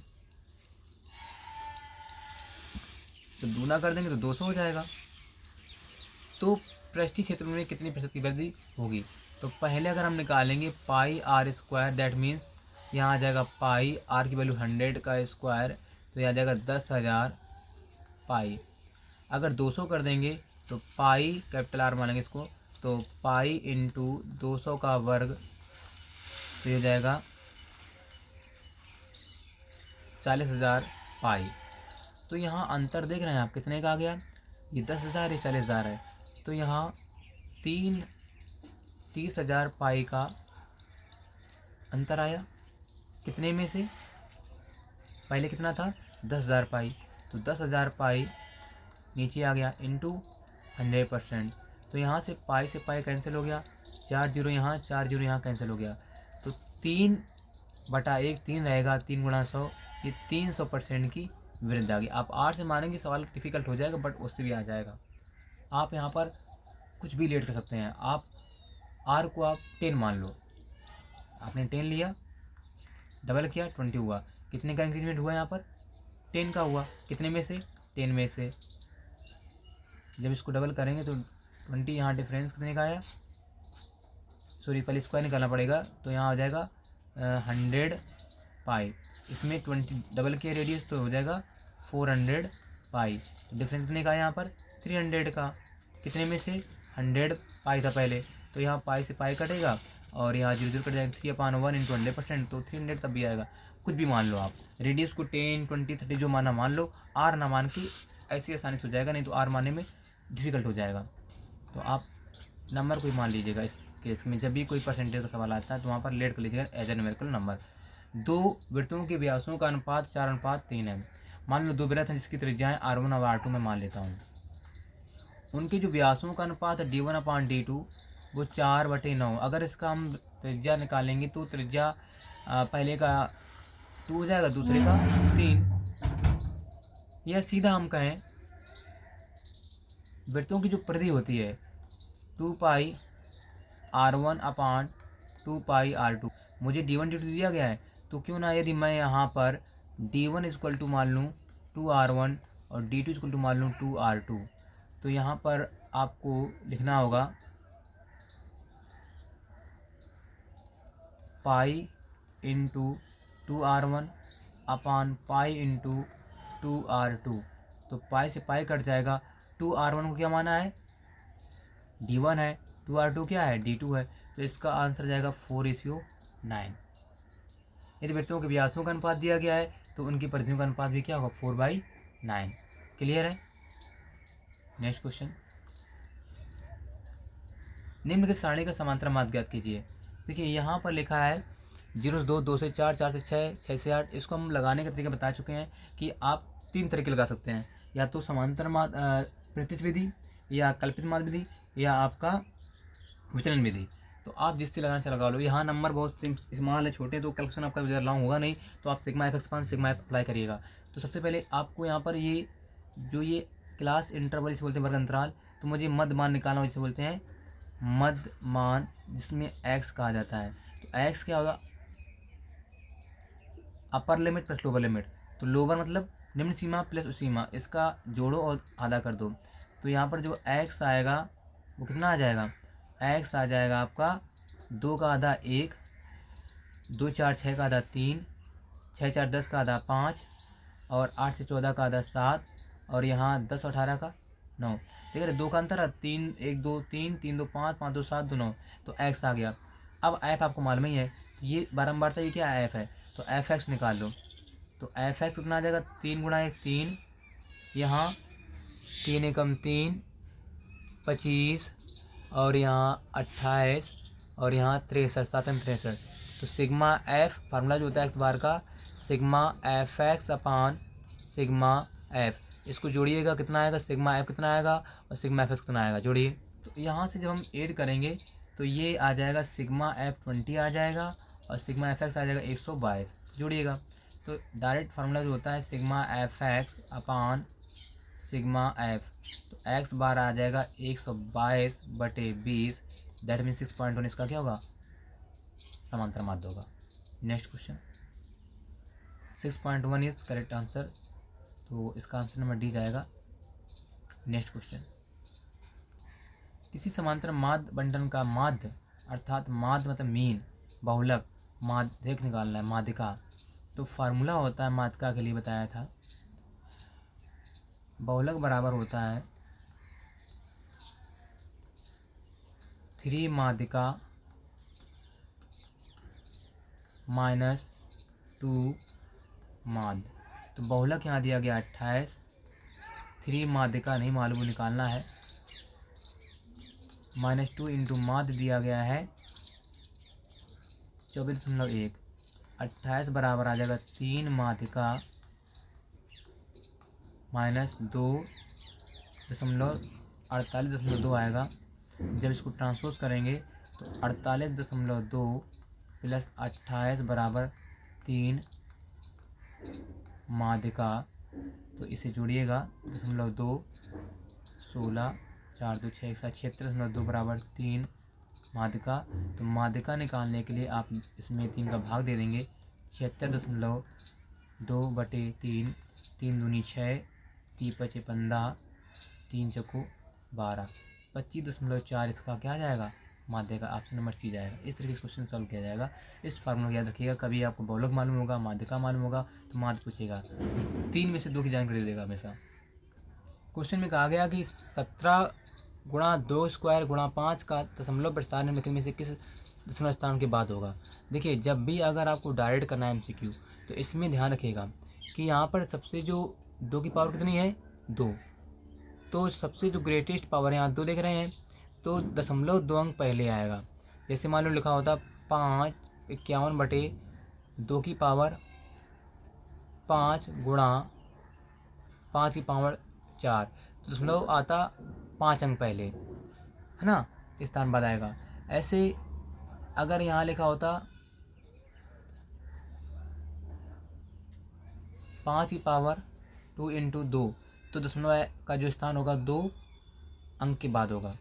तो दूना कर देंगे तो 200 हो जाएगा। तो पृष्ठीय क्षेत्र में कितनी प्रतिशत की वृद्धि होगी? तो पहले अगर हम निकालेंगे πr², दैट मीन्स यहाँ आ जाएगा पाई, r की वैल्यू 100 का स्क्वायर, तो यहाँ आ जाएगा 10,000 पाई। अगर 200 कर देंगे तो पाई कैपिटल R मानेंगे इसको, तो पाई इंटू 200 का वर्ग, तो ये हो जाएगा 40,000 पाई। तो यहाँ अंतर देख रहे हैं आप कितने का आ गया? ये 10,000 ये 40,000 है, तो यहाँ 30,000 पाई का अंतर आया। कितने में से? पहले कितना था? 10,000 पाई, तो 10,000 पाई नीचे आ गया इंटू 100%। तो यहाँ से पाई कैंसिल हो गया, 4 जीरो यहाँ, 4 जीरो यहाँ कैंसिल हो गया, तो 3/1 3 रहेगा, 3 × 100, ये 300% की वृद्धि आ गई। आप r से मानेंगे सवाल डिफिकल्ट हो जाएगा, बट उससे भी आ जाएगा। आप यहाँ पर कुछ भी लेट कर सकते हैं। आप r को आप 10 मान लो, आपने 10 लिया, डबल किया 20 हुआ। कितने का इंक्रीजमेंट हुआ यहाँ पर? 10 का हुआ। कितने में से? 10 में से। जब इसको डबल करेंगे तो 20, यहाँ डिफरेंस कितने का आया? सॉरी पहले स्क्वायर निकालना पड़ेगा, तो यहाँ आ जाएगा 100 पाई। इसमें 20 डबल किया रेडियस, तो हो जाएगा 400 पाई। तो डिफरेंस कितने का है यहाँ पर? 300 का। कितने में से? 100 पाई था पहले, तो यहाँ पाई से पाई कटेगा और यहाँ 0 कट जाएगा। 3/1 × 100%, तो 300 तब भी आएगा। कुछ भी मान लो आप, रेडियस को 10 20 30 जो माना मान लो, r ना मान के ऐसी आसानी से हो जाएगा, नहीं तो r मानने में डिफ़िकल्ट हो जाएगा। तो आप नंबर कोई मान लीजिएगा। इस केस में जब भी कोई परसेंटेज का सवाल आता है तो वहाँ पर लेट कर लीजिएगा एज ए न्यूमेरिकल नंबर। दो वृत्तों के व्यासों का अनुपात 4:3 है। मान लो दो वृत्त हैं जिसकी त्रिज्याएं R1 और R2 में मान लेता हूँ। उनके जो व्यासों का अनुपात है D1/D2 वो 4/9। अगर इसका हम त्रिज्या निकालेंगे तो त्रिज्या पहले का 2 हो जाएगा, दूसरे का 3। यह सीधा हम कहें वृत्तों की जो परिधि होती है 2πr1/2πr2। मुझे D1 D2 दिया गया है तो क्यों ना यदि मैं यहाँ पर D1 इक्वल टू मान लूँ 2r1 और D2 इक्वल टू मान लूँ 2r2, तो यहाँ पर आपको लिखना होगा पाई इंटू 2r1/पाई इंटू 2r2। तो पाई से पाई कट जाएगा। 2r1 को क्या माना है, D1 है, 2r2 क्या है, D2 है। तो इसका आंसर जाएगा 4:9। यदि वृत्तों के व्यासों का अनुपात दिया गया है तो उनकी परिधियों का अनुपात भी क्या होगा, 4/9। क्लियर है। नेक्स्ट क्वेश्चन, निम्नलिखित सारणी का समांतर माध्य ज्ञात कीजिए। देखिए यहाँ पर लिखा है 0 से 2, 2 से 4, 4 से 6, 6 से 8। इसको हम लगाने का तरीका बता चुके हैं कि आप 3 तरीके लगा सकते हैं, या तो समांतर प्रतिश विधि, या कल्पित माध्य विधि, या आपका विचलन विधि। तो आप जिससे लगाना चाहे लगा लो। यहाँ नंबर बहुत स्मॉल है, छोटे, तो कैलकुलेशन आपका ज़्यादा लॉन्ग होगा नहीं, तो आप sigma F x upon sigma F apply करिएगा। तो सबसे पहले आपको यहाँ पर ये क्लास इंटरवल इसे बोलते हैं, वर्ग अंतराल। तो मुझे मध्य मान निकालना हो, जिसे बोलते हैं मध्य मान, जिसमें एक्स कहा जाता है। तो एक्स क्या होगा, अपर लिमिट प्लस लोअर लिमिट। तो लोअर मतलब निम्न सीमा प्लस उस सीमा, इसका जोड़ो और आधा कर दो। तो यहाँ पर जो एक्स आएगा वो कितना आ जाएगा, एक्स आ जाएगा आपका 2 का आधा 1, 2 4 6 का आधा 3, 6 4 10 का आधा 5, और 8 से 14 का आधा 7, और यहाँ 10 और 18 का 9। ठीक है, 2 का अंतर है 3 1 2 3, 3 2 5, 5 2 7, 2 9। तो एक्स आ गया। अब एफ आपको मालूम ही है, तो ये बारंबारता ये क्या एफ है, तो एफ एक्स निकाल लो। तो एफ एक्स कितना आ जाएगा, 3 गुणा 1 3, यहाँ 3 एकम 3, 25, और यहाँ 28, और यहाँ 63, 7 63। तो सिग्मा एफ फार्मूला जो होता है एक्स बार का, सिग्मा एफ एक्स अपान सिग्मा एफ। इसको जोड़िएगा कितना आएगा, सिग्मा एफ कितना आएगा और सिग्मा एफ एक्स कितना आएगा, जोड़िए। तो यहाँ से जब हम ऐड करेंगे तो ये आ जाएगा सिग्मा एफ 20 आ जाएगा और सिग्मा एफ एक्स आ जाएगा 122, जोड़िएगा। तो डायरेक्ट फार्मूला जो होता है सिग्मा एफ एक्स अपान सिग्मा एफ, तो एक्स बार आ जाएगा 122/20, दैट मीन 6.1। इसका क्या होगा, समांतर माध्य होगा। Next question, 6.1 is correct answer, तो इसका आंसर नंबर डी जाएगा। नेक्स्ट क्वेश्चन, किसी समांतर माध्य बंटन का माध्य, अर्थात माध्य मतलब मीन, बहुलक, माध्यक निकालना है, माध्यिका। तो फार्मूला होता है माध्यिका के लिए बताया था, बहुलक बराबर होता है 3 माध्यिका माइनस 2 माध्य। तो बहुलक यहाँ दिया गया 28, 3 माध्यिका नहीं मालूम निकालना है, -2 इंटू माध्य दिया गया है 24.1। 28 बराबर आ जाएगा 3 माध्यिका माइनस 2.48.2 आएगा। जब इसको ट्रांसपोज करेंगे तो 48.2 प्लस 28 बराबर 3 माध्यिका। तो इसे जोड़िएगा 0.2, 16, 4 2 6 7 76.2 बराबर 3 माध्यिका। तो माध्यिका निकालने के लिए आप इसमें 3 का भाग दे देंगे, 76.2/3, 3 दूनी 6, 3 5 15, 3 चौको 12, 25.4 इसका क्या आ जाएगा, माध्यिका। ऑप्शन नंबर सी जाएगा। इस तरीके से क्वेश्चन सॉल्व किया जाएगा। इस फार्मूला याद रखिएगा, कभी आपको बहुलक मालूम होगा, माध्यिका मालूम होगा तो माध्य पूछेगा, 3 में से 2 की जानकारी देगा हमेशा। क्वेश्चन में कहा गया कि 17 गुणा 2 स्क्वायर गुणा 5 का दशमलव प्रसार निम्नलिखित में से किस दशमलव स्थान के बाद होगा। देखिए, जब भी अगर आपको डायरेक्ट करना है MCQ, तो इसमें ध्यान रखिएगा कि यहाँ पर सबसे जो 2 की पावर कितनी है, 2। तो सबसे जो ग्रेटेस्ट पावर है यहाँ 2 देख रहे हैं, तो 0.2 अंक पहले आएगा। जैसे मान लो लिखा होता 5 गुणा 5 की पावर 4, तो दशमलव आता 5 अंक पहले, है ना, इस स्थान बाद आएगा। ऐसे अगर यहाँ लिखा होता 5 की पावर 2 इंटू 2, तो दशमलव का जो स्थान होगा 2 अंक के बाद होगा।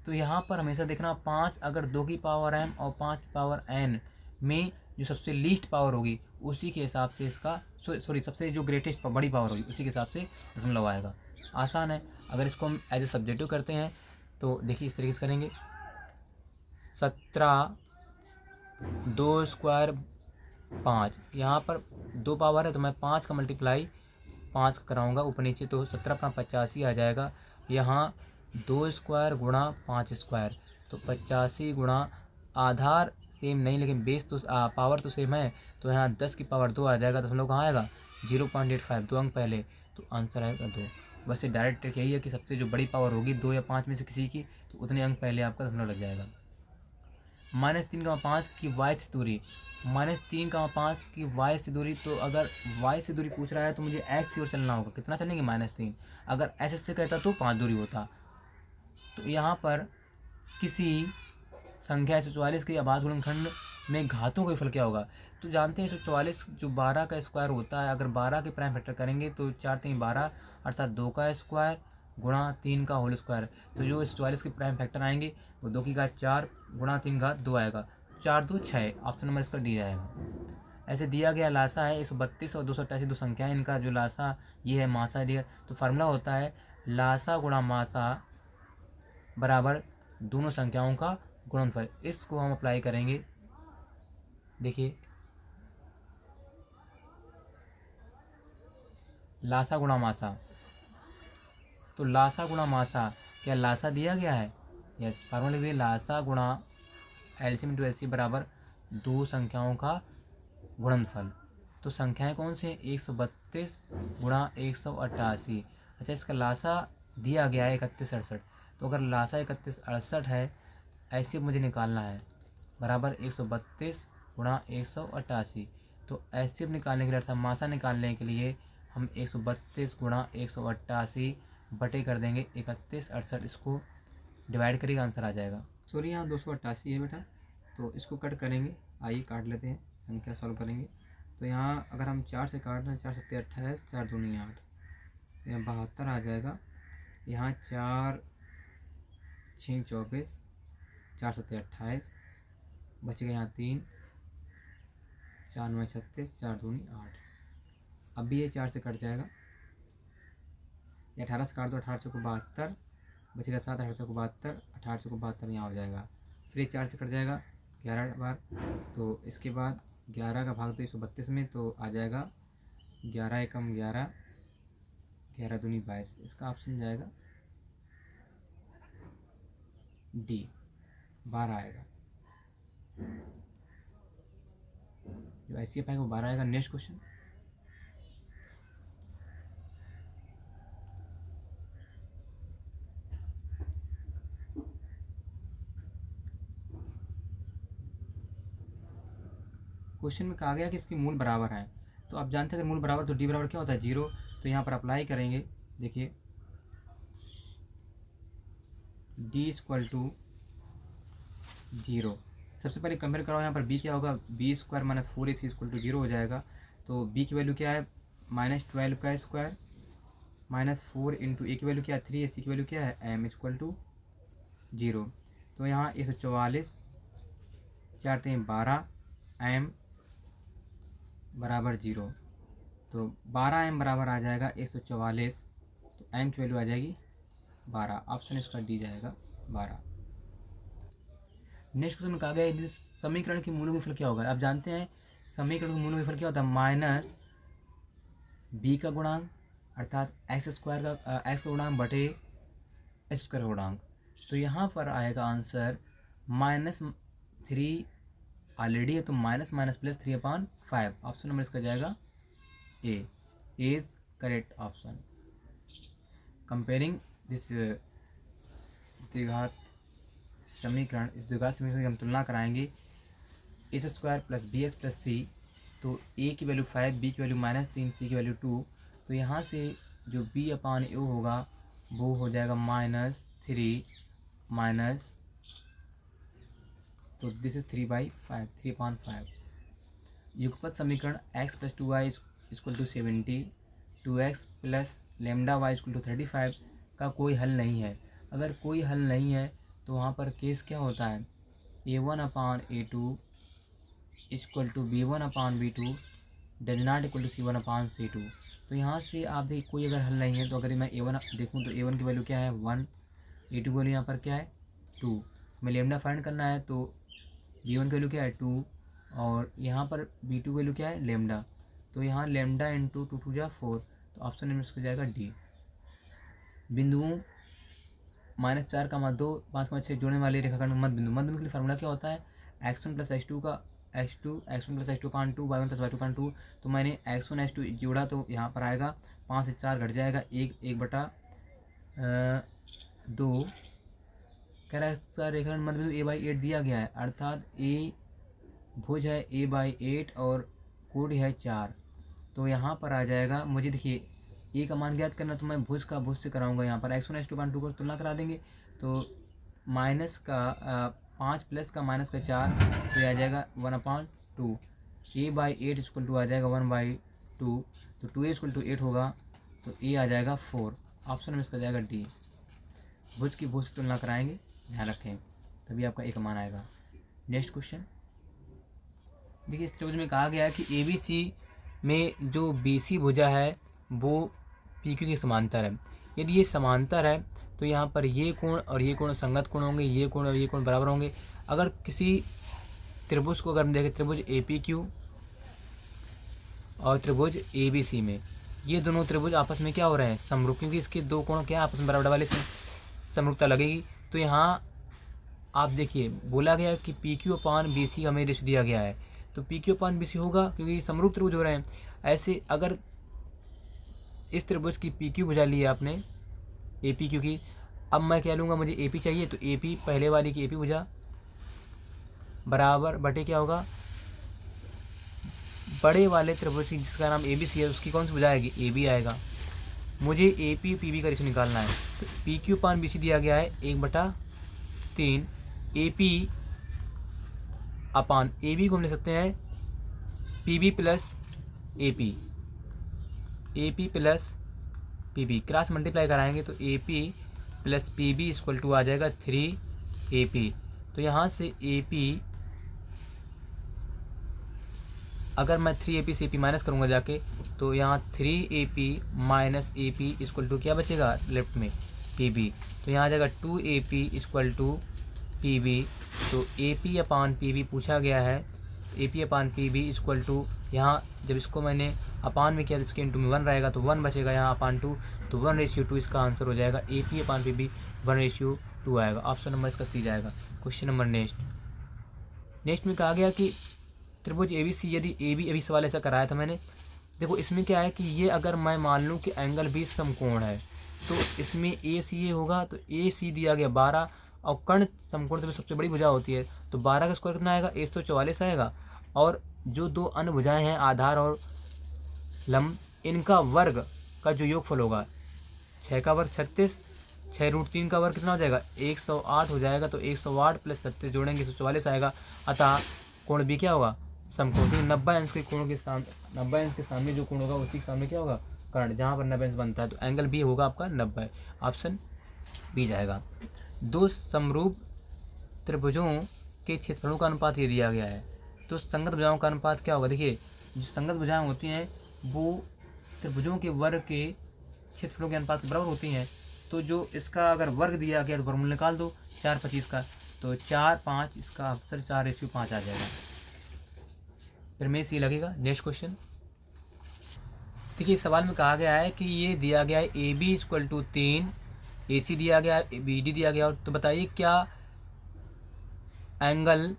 तो यहाँ पर हमेशा देखना 5 अगर 2 की पावर m और 5 की पावर n में जो सबसे लीस्ट पावर होगी उसी के हिसाब से इसका सॉरी सबसे जो ग्रेटेस्ट बड़ी पावर होगी उसी के हिसाब से दशमलव आएगा। आसान है। अगर इसको हम एज ए सब्जेक्टिव करते हैं तो देखिए इस तरीके से करेंगे। 17 2 स्क्वायर 5, यहाँ पर 2 पावर है तो मैं 5 का मल्टीप्लाई 5 कराऊंगा ऊपर नीचे, तो 17 अपना 85 आ जाएगा। यहाँ 2 स्क्वायर गुणा 5 स्क्वायर, तो 85 गुणा आधार सेम नहीं लेकिन बेस तो पावर तो सेम है, तो यहाँ 10 की पावर 2 आ जाएगा। दशमलव कहाँ आएगा 0.85, 2 अंक पहले, तो आंसर आएगा 2। वैसे डायरेक्ट ट्रिक यही है कि सबसे जो बड़ी पावर होगी 2 या 5 में से किसी की, तो उतने अंक पहले आपका दशमलव लग जाएगा। -3,5 की y से दूरी, -3,5 की y से दूरी, तो अगर y से दूरी पूछ रहा है तो मुझे x की ओर चलना होगा। कितना चलेंगे -3, अगर ऐसे से कहता तो 5 दूरी होता। तो यहाँ पर किसी संख्या 144 के अभाज्य गुणनखंड में घातों का फल क्या होगा। तो जानते हैं 144 जो 12 का स्क्वायर होता है, अगर 12 के प्राइम फैक्टर करेंगे तो 4 3 12 अर्थात 2 का स्क्वायर गुणा 3 का होल स्क्वायर, तो जो 144 के प्राइम फैक्टर आएंगे वो 2 की घात 4 गुणा 3 घात 2 आएगा। 4 2 6, ऑप्शन नंबर इसका डी जाएगा। ऐसे दिया गया लासा है 132 और 288 दो संख्याएं, इनका जो लासा ये है मासा दिया, तो फार्मूला होता है लासा गुणा मासा बराबर दोनों संख्याओं का गुणनफल। इसको हम अप्लाई करेंगे। देखिए लासा गुणा मासा, तो लासा गुणा मासा, क्या लासा दिया गया है, यस, फार्मूला लिख दिए लासा गुणा एलसीएम इंटू एलसीएम बराबर दो संख्याओं का गुणनफल। तो संख्याएं कौन सी हैं 132 गुणा 188। अच्छा इसका लासा दिया गया है 3168, तो अगर लासा 3168 है ऐसे मुझे निकालना है बराबर 132 गुणा 188। तो ऐसे निकालने के लिए अर्थात मासा निकालने के लिए हम 132 गुणा 188 बटे कर देंगे 3168, इसको डिवाइड करेंगे आंसर आ जाएगा। सॉरी यहाँ 288 है बेटा, तो इसको कट करेंगे, आइए काट लेते हैं, संख्या सॉल्व करेंगे। तो यहाँ अगर हम 4 से काट रहे हैं 4 7 28, 4 दूनी 8, यहाँ 72 आ जाएगा। यहाँ 4 6 24, 4 7 28, बचेगा यहाँ 3, 4 9 36, 4 दूनी 8। अब भी ये 4 से कट जाएगा, ये 18 से काट दो, 18 को 72 बचेगा 7, 18 को 72, 18 को 72 यहाँ हो जाएगा। फिर 4 से कट जाएगा 11 बार, तो इसके बाद 11 का भाग तो 132 में, तो आ जाएगा 11 एकम 11, 11 दूनी 22, इसका ऑप्शन जाएगा डी 12 आएगा। जो ऐसी पाएगा वो 12 आएगा। नेक्स्ट क्वेश्चन, क्वेश्चन में कहा गया कि इसकी मूल बराबर है, तो आप जानते हैं अगर मूल बराबर तो डी बराबर क्या होता है 0, तो यहाँ पर अप्लाई करेंगे। देखिए डी इक्वल टू 0, सबसे पहले कंपेयर कराओ, यहाँ पर बी क्या होगा, B square minus 4ac equal to 0 हो जाएगा। तो बी की वैल्यू क्या है -12 का स्क्वायर माइनस 4 इंटू ए की वैल्यू क्या है 3ac की वैल्यू क्या है m इक्वल टू 0। तो यहाँ 144 4 3 12 m बराबर 0, तो 12 m बराबर आ जाएगा 144, तो m की वैल्यू आ जाएगी 12, ऑप्शन इसका डी जाएगा 12। नेक्स्ट क्वेश्चन में कहा गया है समीकरण के मूलों के फल क्या होगा। आप जानते हैं समीकरण के मूलों के फल क्या होता है, माइनस बी का गुणांक अर्थात एक्स स्क्वायर का एक्स का गुणांक बटे एच स्क्वायर का गुणांक। तो यहाँ पर आएगा आंसर -3 ऑलरेडी है, तो minus minus plus 3/5, option number इसका जाएगा A is correct option. Comparing this द्विघात समीकरण, इस द्विघात समीकरण की हम तुलना कराएंगे A square plus B x plus C. तो ए की वैल्यू 5, बी की वैल्यू -3, सी की वैल्यू 2। तो यहाँ से जो बी अपान ए होगा वो हो जाएगा -3 माइनस, तो दिस इज 3/5, 3/5। युगपत समीकरण x plus 2y equal to 70, 2x plus lambda Y equal to 35 का कोई हल नहीं है। अगर कोई हल नहीं है तो वहाँ पर केस क्या होता है, a1/a2 equal to b1/b2 does not equal to c1/c2। तो यहाँ से आप देखिए कोई अगर हल नहीं है तो अगर मैं a1 देखूँ तो a1 की वैल्यू क्या है 1, a2 की वैल्यू यहाँ पर क्या है 2। हमें लेमडा फाइंड करना है तो b1 की वैल्यू क्या है 2 और यहाँ पर b2 की वैल्यू क्या है लेमडा। तो यहाँ लेमडा इंटू 2 2 जा 4। तो ऑप्शन नंबर इसका जाएगा डी। बिंदुओं -4, 2, 5, 6 जोड़ने वाले रेखाखंड मध्य बिंदु। मध्य बिंदु के लिए फार्मूला क्या होता है, x1 प्लस x2 का x2 x1 plus x2/2 y1 plus y2/2। तो मैंने x1 x2 जोड़ा तो यहाँ पर आएगा 5 से 4 घट जाएगा 1/2। कह रहा है इसका रेखाखंड मध्य बिंदु a/8 दिया गया है, अर्थात ए भुज है a/8 और कोण है 4। तो यहाँ पर आ जाएगा, मुझे देखिए ए का मान ज्ञात करना तो मैं भुज का भुज से कराऊंगा। यहाँ पर x1 x2/2 को तुलना करा देंगे तो माइनस का 5 प्लस का -4 तो ये आ जाएगा 1/2। a/8 इक्वल टू आ जाएगा 1/2। तो 2a इक्वल टू 8 होगा तो ए आ जाएगा 4। ऑप्शन में इसका जाएगा डी। भुज की भुज से तुलना कराएंगे, ध्यान रखें, तभी आपका एक मान आएगा। नेक्स्ट क्वेश्चन देखिए, इस त्रिभुज में कहा गया है कि ABC में जो BC भुजा है वो PQ की समांतर है। यदि ये समांतर है तो यहाँ पर ये कोण और ये कोण संगत कोण होंगे, ये कोण और ये कोण बराबर होंगे। अगर किसी त्रिभुज को अगर हम देखें, त्रिभुज APQ और त्रिभुज ABC में ये दोनों त्रिभुज आपस में क्या हो रहे हैं, समरूप, क्योंकि इसके दो कोण क्या आपस में बराबर वाले समरूपता लगेगी। तो यहाँ आप देखिए बोला गया है कि PQ/BC हमें रेशियो दिया गया है, तो PQ/BC होगा क्योंकि समरूप त्रिभुज हो रहे हैं। ऐसे अगर इस त्रिभुज की PQ भुजा ली है आपने APQ की, अब मैं क्या लूँगा, मुझे AP चाहिए तो AP पहले वाली की AP भुजा बराबर बटे क्या होगा, बड़े वाले त्रिभुज की जिसका नाम ABC है उसकी कौन सी भुजा आएगी, AB आएगा। मुझे AP PB का रेशियो निकालना है तो PQ/BC दिया गया है 1/3। AP अपान AB को हम ले सकते हैं PB plus AP, AP plus PB cross multiply कराएंगे तो AP plus PB equal to आ जाएगा 3AP। तो यहाँ से AP अगर मैं 3AP से AP माइनस करूँगा जाके तो यहाँ 3AP minus AP equal to क्या बचेगा लेफ्ट में PB। तो यहाँ आ जाएगा 2AP इक्वल टू PB। तो AP अपान PB पूछा गया है, AP upon PB equal to, यहाँ जब इसको मैंने अपान में किया तो इसके इंटू में 1 रहेगा तो 1 बचेगा, यहाँ अपान 2 तो 1/2 इसका आंसर हो जाएगा। AP अपान PB 1/2 आएगा। ऑप्शन नंबर इसका सी जाएगा। क्वेश्चन नंबर नेक्स्ट में कहा गया कि त्रिभुज ABC यदि AB अभी सवाल ऐसा कराया था मैंने, देखो इसमें क्या है कि ये अगर मैं मान लूँ कि एंगल 20 समकोण है तो इसमें ACA होगा, तो AC दिया गया 12 और कर्ण समकोण तो सबसे बड़ी भुजा होती है तो 12 का स्क्वायर कितना आएगा 144 आएगा। और जो दो अन्य भुजाएं हैं आधार और लंब, इनका वर्ग का जो योगफल होगा 6 का वर्ग 36, 6√3 का वर्ग कितना हो जाएगा 108 हो जाएगा। तो 108 प्लस 36 जोड़ेंगे 144 आएगा। अतः कोण भी क्या होगा समकोण, क्योंकि 90 अंश के कोण के सामने 90 अंश के सामने जो कोण होगा उसी के सामने क्या होगा कर्ण, जहाँ पर 90 अंश बनता है तो एंगल बी होगा आपका 90। ऑप्शन बी जाएगा। दो समरूप त्रिभुजों के क्षेत्रफलों का अनुपात ये दिया गया है, तो संगत भुजाओं का अनुपात क्या होगा। देखिए जो संगत भुजाएं होती हैं वो त्रिभुजों के वर्ग के क्षेत्रफलों के अनुपात के बराबर होती हैं। तो जो इसका अगर वर्ग दिया गया तो वर्गमूल निकाल दो 4/25 का, तो 4/5 इसका आंसर 4/5 आ जाएगा। फिर में सी लगेगा। नेक्स्ट क्वेश्चन देखिए, सवाल में कहा गया है कि ये दिया गया है AB इक्वल टू 3, AC दिया गया है, BD दिया गया, तो बताइए क्या एंगल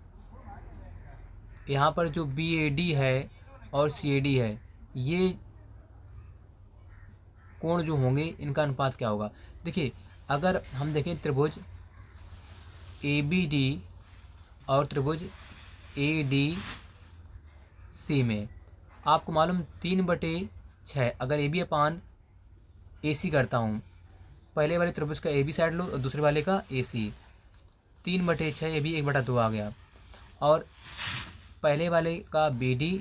यहाँ पर जो BAD है और CAD है ये कोण जो होंगे इनका अनुपात क्या होगा। देखिए अगर हम देखें त्रिभुज ABD और त्रिभुज ADC में आपको मालूम 3/6 अगर AB अपान AC करता हूँ, पहले वाले त्रिभुज का AB साइड लो और दूसरे वाले का AC, 3/6 AB 1/2 आ गया, और पहले वाले का BD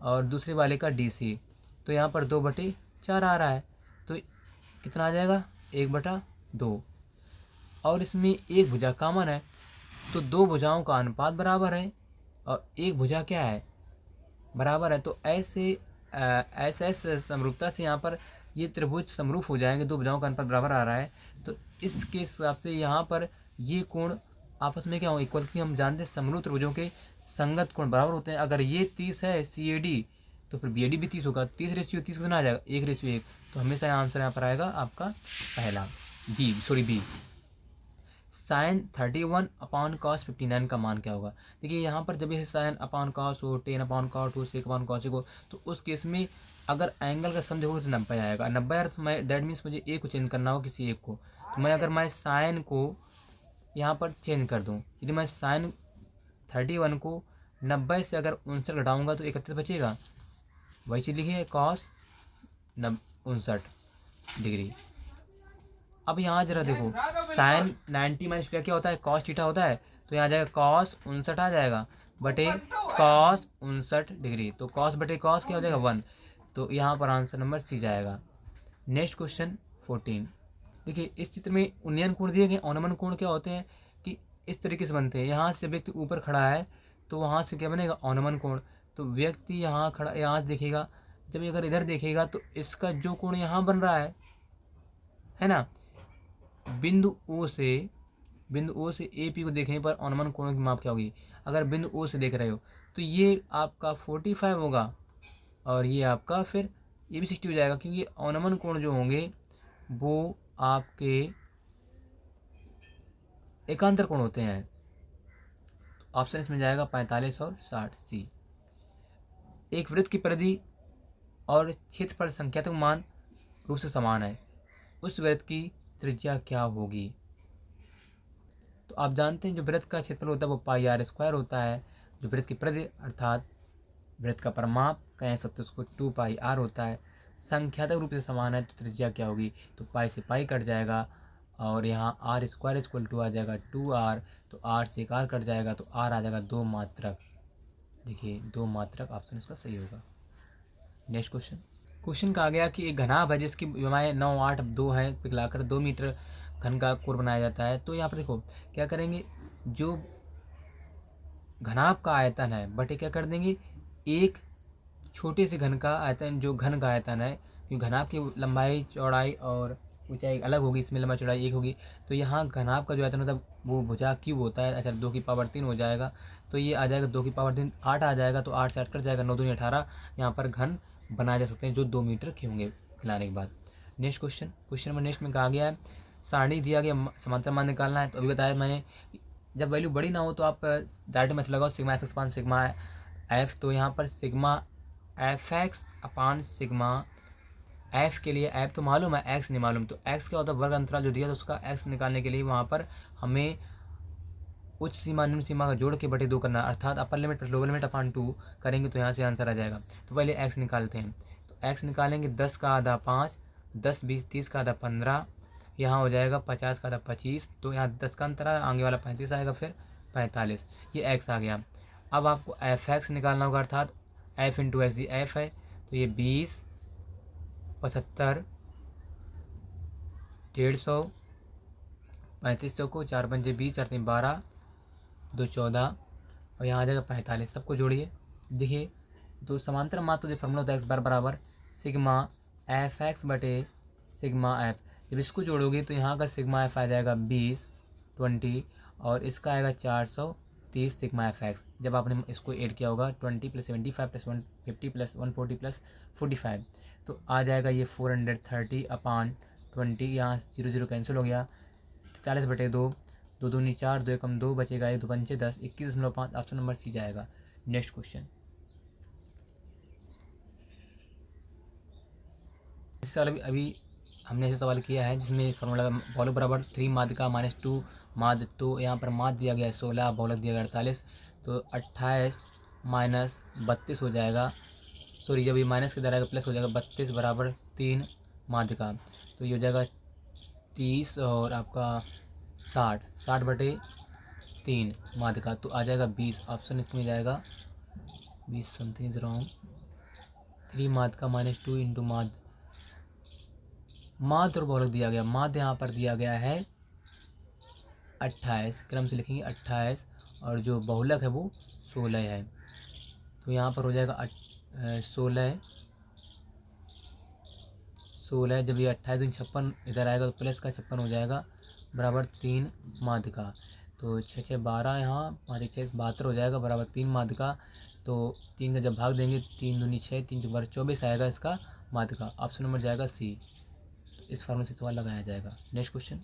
और दूसरे वाले का DC, तो यहाँ पर 2/4 आ रहा है, तो कितना आ जाएगा 1/2, और इसमें एक भुजा कॉमन है, तो दो भुजाओं का अनुपात बराबर है और एक भुजा क्या है बराबर है, तो ऐसे समरूपता से यहाँ पर ये त्रिभुज समरूप हो जाएंगे, दो भुजाओं का अनुपात बराबर आ रहा है, तो इसके हिसाब से यहाँ पर ये कोण आपस में क्या हो इक्वल, की हम जानते हैं समरूप त्रिभुजों के संगत कोण बराबर होते हैं। अगर ये 30 है CAD तो फिर BAD भी 30 होगा, 30:30 कितना आ जाएगा 1:1, तो हमेशा आंसर यहाँ पर आएगा आपका पहला बी। साइन 31/cos59 का मान क्या होगा। देखिए यहाँ पर जब ये साइन अपान कॉस हो, 10/cot हो, sec/cos हो, तो उस केस में अगर एंगल का सम देखो तो 90 आएगा। 90 अर्थ मैं दैट मीन्स मुझे ए को चेंज करना हो किसी एक को, तो मैं साइन को यहाँ पर चेंज कर दूँ, यदि मैं साइन 31 को 90 से अगर 59 घटाऊँगा तो 31 बचेगा, वही चीज़ लिखिए कॉस 59 डिग्री। अब यहाँ जरा देखो साइन 90 माइनस क्या होता है कॉस थीटा होता है, तो यहाँ आ जाएगा कॉस 59 आ जाएगा बटे कॉस 59 डिग्री, तो कॉस बटे कॉस क्या हो जाएगा 1, तो यहाँ पर आंसर नंबर सी जाएगा। Next question 14। देखिए इस चित्र में उन्नयन कोण दिए गए। अवनमन कोण क्या होते हैं कि इस तरीके से बनते हैं, यहाँ से व्यक्ति ऊपर खड़ा है तो वहाँ से क्या बनेगा अवनमन कोण, तो व्यक्ति यहाँ खड़ा यहाँ से देखेगा, जब अगर इधर देखेगा तो इसका जो कोण यहाँ बन रहा है ना, बिंदु O से AP को देखने पर अवनमन कोण की माप क्या होगी। अगर बिंदु O से देख रहे हो तो ये आपका 45 होगा और ये आपका फिर ये भी 60 हो जाएगा, क्योंकि अवनमन कोण जो होंगे वो आपके एकांतर कोण होते हैं। तो ऑप्शन इसमें जाएगा 45 और 60 सी। एक वृत्त की परिधि और क्षेत्रफल संख्यात्मक मान रूप से समान है, उस वृत्त की त्रिज्या क्या होगी। तो आप जानते हैं जो वृत्त का क्षेत्रफल होता है वो πr² होता है, जो वृत्त की परिधि अर्थात वृत्त का परिमाप कहें सकते उसको 2πr होता है। संख्यात्मक रूप से समान है तो त्रिज्या क्या होगी, तो पाई से पाई कट जाएगा और यहाँ r² आ जाएगा 2r, तो r से एक r कट जाएगा तो r आ जाएगा 2 मात्रक। देखिए 2 मात्रक ऑप्शन इसका सही होगा। नेक्स्ट क्वेश्चन कहा गया कि एक घनाभ है जिसकी लंबाई 9, 8, 2 है, पिघलाकर 2 मीटर घन का कोर बनाया जाता है। तो यहाँ पर देखो क्या करेंगे, जो घनाभ का आयतन है बटे क्या कर देंगे एक छोटे से घन का आयतन, जो घन का आयतन है, क्योंकि घनाभ की लंबाई चौड़ाई और ऊंचाई अलग होगी, इसमें लंबाई चौड़ाई एक होगी, तो यहाँ घनाभ का जो आयतन होता है वो भुजा क्यूब होता है। अच्छा 2 की पावर 3 हो जाएगा, तो ये आ जाएगा 2 की पावर 3 8 आ जाएगा, तो 8 से 8 कट जाएगा, 9 दूनी 18 यहाँ पर घन बनाए जा सकते हैं जो 2 मीटर के होंगे खिलाने के बाद। नेक्स्ट क्वेश्चन नंबर नेक्स्ट में कहा गया है सारणी दिया गया समांतर मान निकालना है। तो अभी बताया मैंने जब वैल्यू बड़ी ना हो तो आप डायरेक्ट मैथ लगाओ सिग्मा एफ अपान सिग्मा एफ, तो यहाँ पर सिग्मा एफ एक्स अपान सिग्मा एफ के लिए एफ तो मालूम है, एक्स नहीं मालूम, तो एक्स क्या होता है वर्ग अंतराल जो दिया तो उसका एक्स निकालने के लिए वहाँ पर हमें उच्च सीमा निम्न सीमा का जोड़ के बटे 2 करना, अर्थात upper limit plus lower limit upon 2 करेंगे तो यहाँ से आंसर आ जाएगा। तो पहले एक्स निकालते हैं, तो एक्स निकालेंगे 10 का आधा 5, 10 20 30 का आधा 15, यहाँ हो जाएगा 50 का आधा 25, तो यहाँ 10 का अंतर है, आगे वाला 35 आएगा, फिर 45, ये एक्स आ गया। अब आपको एफ एक्स निकालना होगा, अर्थात एफ इंटू एक्स, ये एफ है तो ये 20 75 150 3500 को 4 पंजे 20 4 3 12 2 14 और यहाँ आ जाएगा 45, सबको जोड़िए। देखिए तो समांतर मात्र तो जो फॉर्मूला होता है एक्स बार बराबर सिग्मा एफ एक्स बटे सिग्मा एफ, जब इसको जोड़ोगे तो यहाँ का सिग्मा एफ आ जाएगा 20 और इसका आएगा 430 सिग्मा एफ एक्स। जब आपने इसको ऐड किया होगा 20 + 75 + 150 + 140 + 45, तो आ जाएगा ये 430 अपान 20, यहाँ 0 0 कैंसिल हो गया, 43/2, 2 दूनी 4, 2 एकम 2 बचेगा, 1 2 पंचे 10, 21.5 ऑप्शन नंबर सी जाएगा। नेक्स्ट क्वेश्चन इस सवाल अभी हमने ऐसे सवाल किया है जिसमें फॉर्मूला फॉलो बराबर 3 माध्यिका -2 माध्य, तो यहाँ पर माध्य दिया गया है 16, बहुलक दिया गया 48, तो 28 माइनस 32 हो जाएगा। सॉरी, जब ये माइनस के इधर आएगा प्लस हो जाएगा, 32 बराबर 3 माध्य का, तो ये हो जाएगा 30 और आपका 60 बटे 3 माध्य का, तो आ जाएगा 20। ऑप्शन इसमें जाएगा 20, समथिंग इज रॉन्ग। 3 माध्य का -2 इंटू माध्य और बहुलक दिया गया, माध्य यहाँ पर दिया गया है 28, क्रम से लिखेंगे 28, और जो बहुलक है वो 16 है, तो यहाँ पर हो जाएगा 16, जब ये 28 दूनी 56 इधर आएगा तो प्लस का 56 हो जाएगा बराबर 3 माध्य का, तो 6 6 12, यहाँ 5 1 6 72 हो जाएगा बराबर 3 माध्य का, तो 3 का जब भाग देंगे 3 दूनी 6, 3 4 12 24 आएगा इसका माध्य का। ऑप्शन नंबर जाएगा सी, इस फॉर्मूले से सवाल लगाया जाएगा। नेक्स्ट क्वेश्चन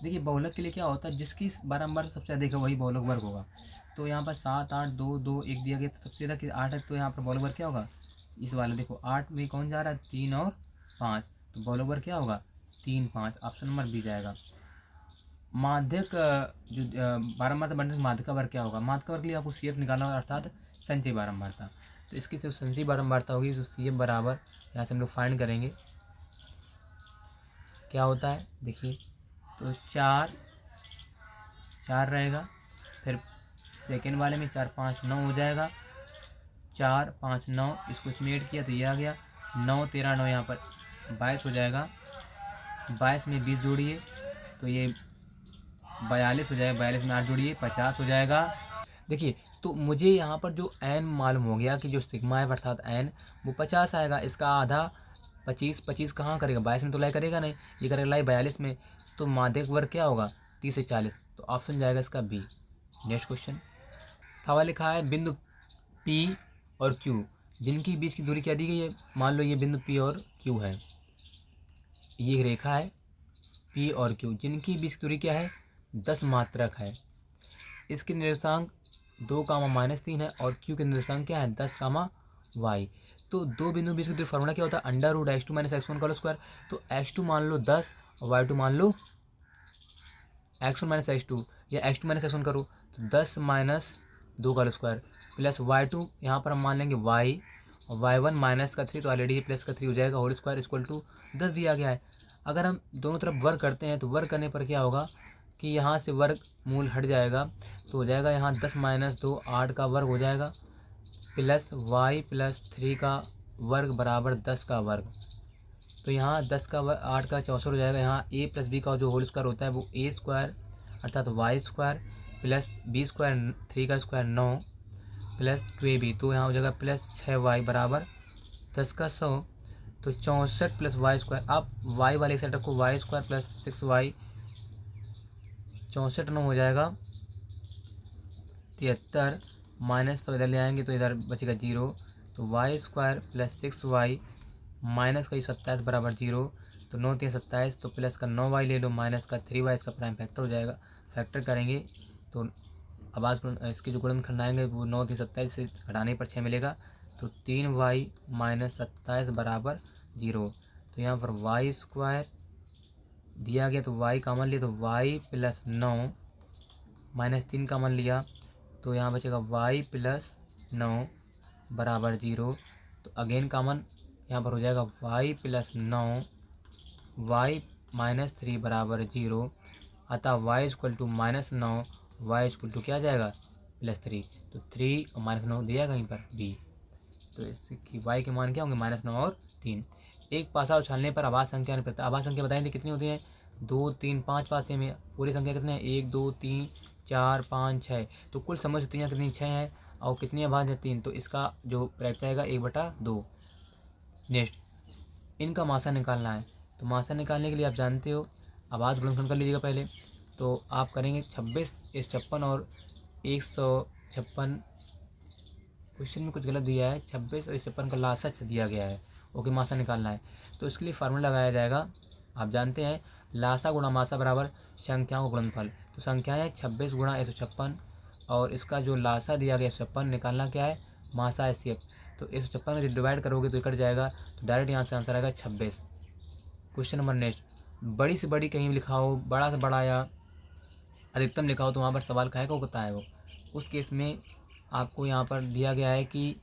देखिए, बहुलक के लिए क्या होता है, जिसकी बारंबार सबसे अधिक है वही बहुलक वर्ग होगा। तो यहाँ पर 7 8 2 2 1 दिया गया, तो सबसे ज़्यादा कि 8 है, तो यहाँ पर बहुलक वर्ग क्या होगा, इस वाले देखो 8 में कौन जा रहा है, 3 और 5, तो बहुलक वर्ग क्या होगा 3 5। ऑप्शन नंबर बी जाएगा। माध्यक जो बारंबार बंटन माध्य का वर्ग क्या होगा, माध्य का वर्ग के लिए आपको CF निकालना होगा, अर्थात संचयी बारंबारता, तो इसकी सिर्फ संचयी बारंबारता होगी, तो CF बराबर यहाँ से हम लोग फाइंड करेंगे क्या होता है। देखिए, तो 4 4 रहेगा, फिर सेकेंड वाले में 4 5 9 हो जाएगा, 4 5 9, इसको इसमें ऐड किया तो ये आ गया 9 13 9, यहाँ पर 22 हो जाएगा, 22 में 20 जोड़िए तो ये 42 हो जाएगा, 42 में 8 जोड़िए 50 हो जाएगा। देखिए, तो मुझे यहाँ पर जो n मालूम हो गया कि जो सिग्मा है अर्थात n वो 50 आएगा, इसका आधा 25 25 कहाँ करेगा, 22 में तो लाई करेगा नहीं, ये करेगा लाई 42 में, तो माध्यक वर्ग क्या होगा 30 से 40, तो ऑप्शन जाएगा इसका बी। नेक्स्ट क्वेश्चन, सवाल लिखा है बिंदु P और Q जिनकी बीच की दूरी क्या दी गई है। मान लो ये बिंदु P और Q है, ये एक रेखा है P और Q जिनकी बीच की दूरी क्या है 10 मात्रक है। इसके निर्देशांक 2, -3 है और Q के निर्देशांक क्या है 10, y। तो दो बिंदु बीच की दूरी फार्मूला क्या होता है, √(x2 - x1) का स्क्वायर। तो x2 मान लो 10 और y2 मान लो x1 - x2, या x2 - x1 करो तो 10 - 2 का स्क्वायर प्लस y2, यहाँ पर हम मान लेंगे y, और y1 -3, तो ऑलरेडी प्लस का 3 हो जाएगा, होल स्क्वायर इक्वल टू 10 दिया गया है। अगर हम दोनों तरफ वर्ग करते हैं तो वर्ग करने पर क्या होगा कि यहाँ से वर्ग मूल हट जाएगा, तो हो जाएगा यहाँ 10 - 2 8 का वर्ग हो जाएगा, प्लस y + 3 का वर्ग बराबर 10 का वर्ग। तो यहाँ 10 का 8 का 64 हो जाएगा। यहाँ a + b का जो होल स्क्वायर होता है वो a² अर्थात y² प्लस b² 3 का स्क्वायर 9 प्लस 2ab, तो यहाँ हो जाएगा प्लस 6y बराबर 10 का 100, तो 64 + y²। आप y वाले साइड रखो, y² प्लस 6y, 64 9 हो जाएगा 73, -100 इधर ले आएंगे तो इधर बचेगा 0, तो y² प्लस 6y माइनस का 27 बराबर 0, तो 9 3 27, तो प्लस का 9y ले लो माइनस का 3y, इसका प्राइम फैक्टर हो जाएगा। फैक्टर करेंगे तो अब आज इसके जो गुणनखंड आएंगे वो 9 3 27 से घटाने पर 6 मिलेगा, तो 3y - 27 बराबर 0। तो यहाँ पर y² दिया गया तो y कॉमन लिया, तो y + 9 -3 कॉमन लिया, तो यहाँ बचेगा y + 9 बराबर 0। तो अगेन कॉमन यहाँ पर हो जाएगा y + 9 y -3 बराबर 0, अतः y = -9 y = क्या जाएगा +3, तो 3 और -9 दिया कहीं पर b, तो इसकी y के मान क्या होंगे -9 और 3। एक पासा उछालने पर आभास संख्या आभास संख्या बताएंगे कितनी होती है, 2 3 5 पासे में पूरी संख्या कितने हैं 1 2 3 4 5 6, तो कुल समझ सकते हैं कितनी 6 है और कितनी आभास है 3, तो इसका जो रहता है 1/2। नेक्स्ट, इनका मासा निकालना है, तो मासा निकालने के लिए आप जानते हो आभास गुणनखंड कर लीजिएगा पहले, तो आप करेंगे 26 इस 56 और 156, क्वेश्चन में कुछ गलत दिया है, 26 और इस 56 का लासा दिया गया है, ओके मासा निकालना है, तो इसके लिए फार्मूला लगाया जाएगा। आप जानते हैं लासा गुणा मासा बराबर संख्याओं का गुणनफल, तो संख्याएँ 26 × 156 और इसका जो लासा दिया गया 56, निकालना क्या है मासा HCF, तो 156 में डिवाइड करोगे तो कट जाएगा, तो डायरेक्ट यहाँ से आंसर आएगा 26। क्वेश्चन नंबर नेक्स्ट, बड़ी से बड़ी कहीं लिखा हो, बड़ा से बड़ा या अधिकतम लिखा हो तो वहाँ पर सवाल काहे को होता है वो। उस केस में आपको यहाँ पर दिया गया है कि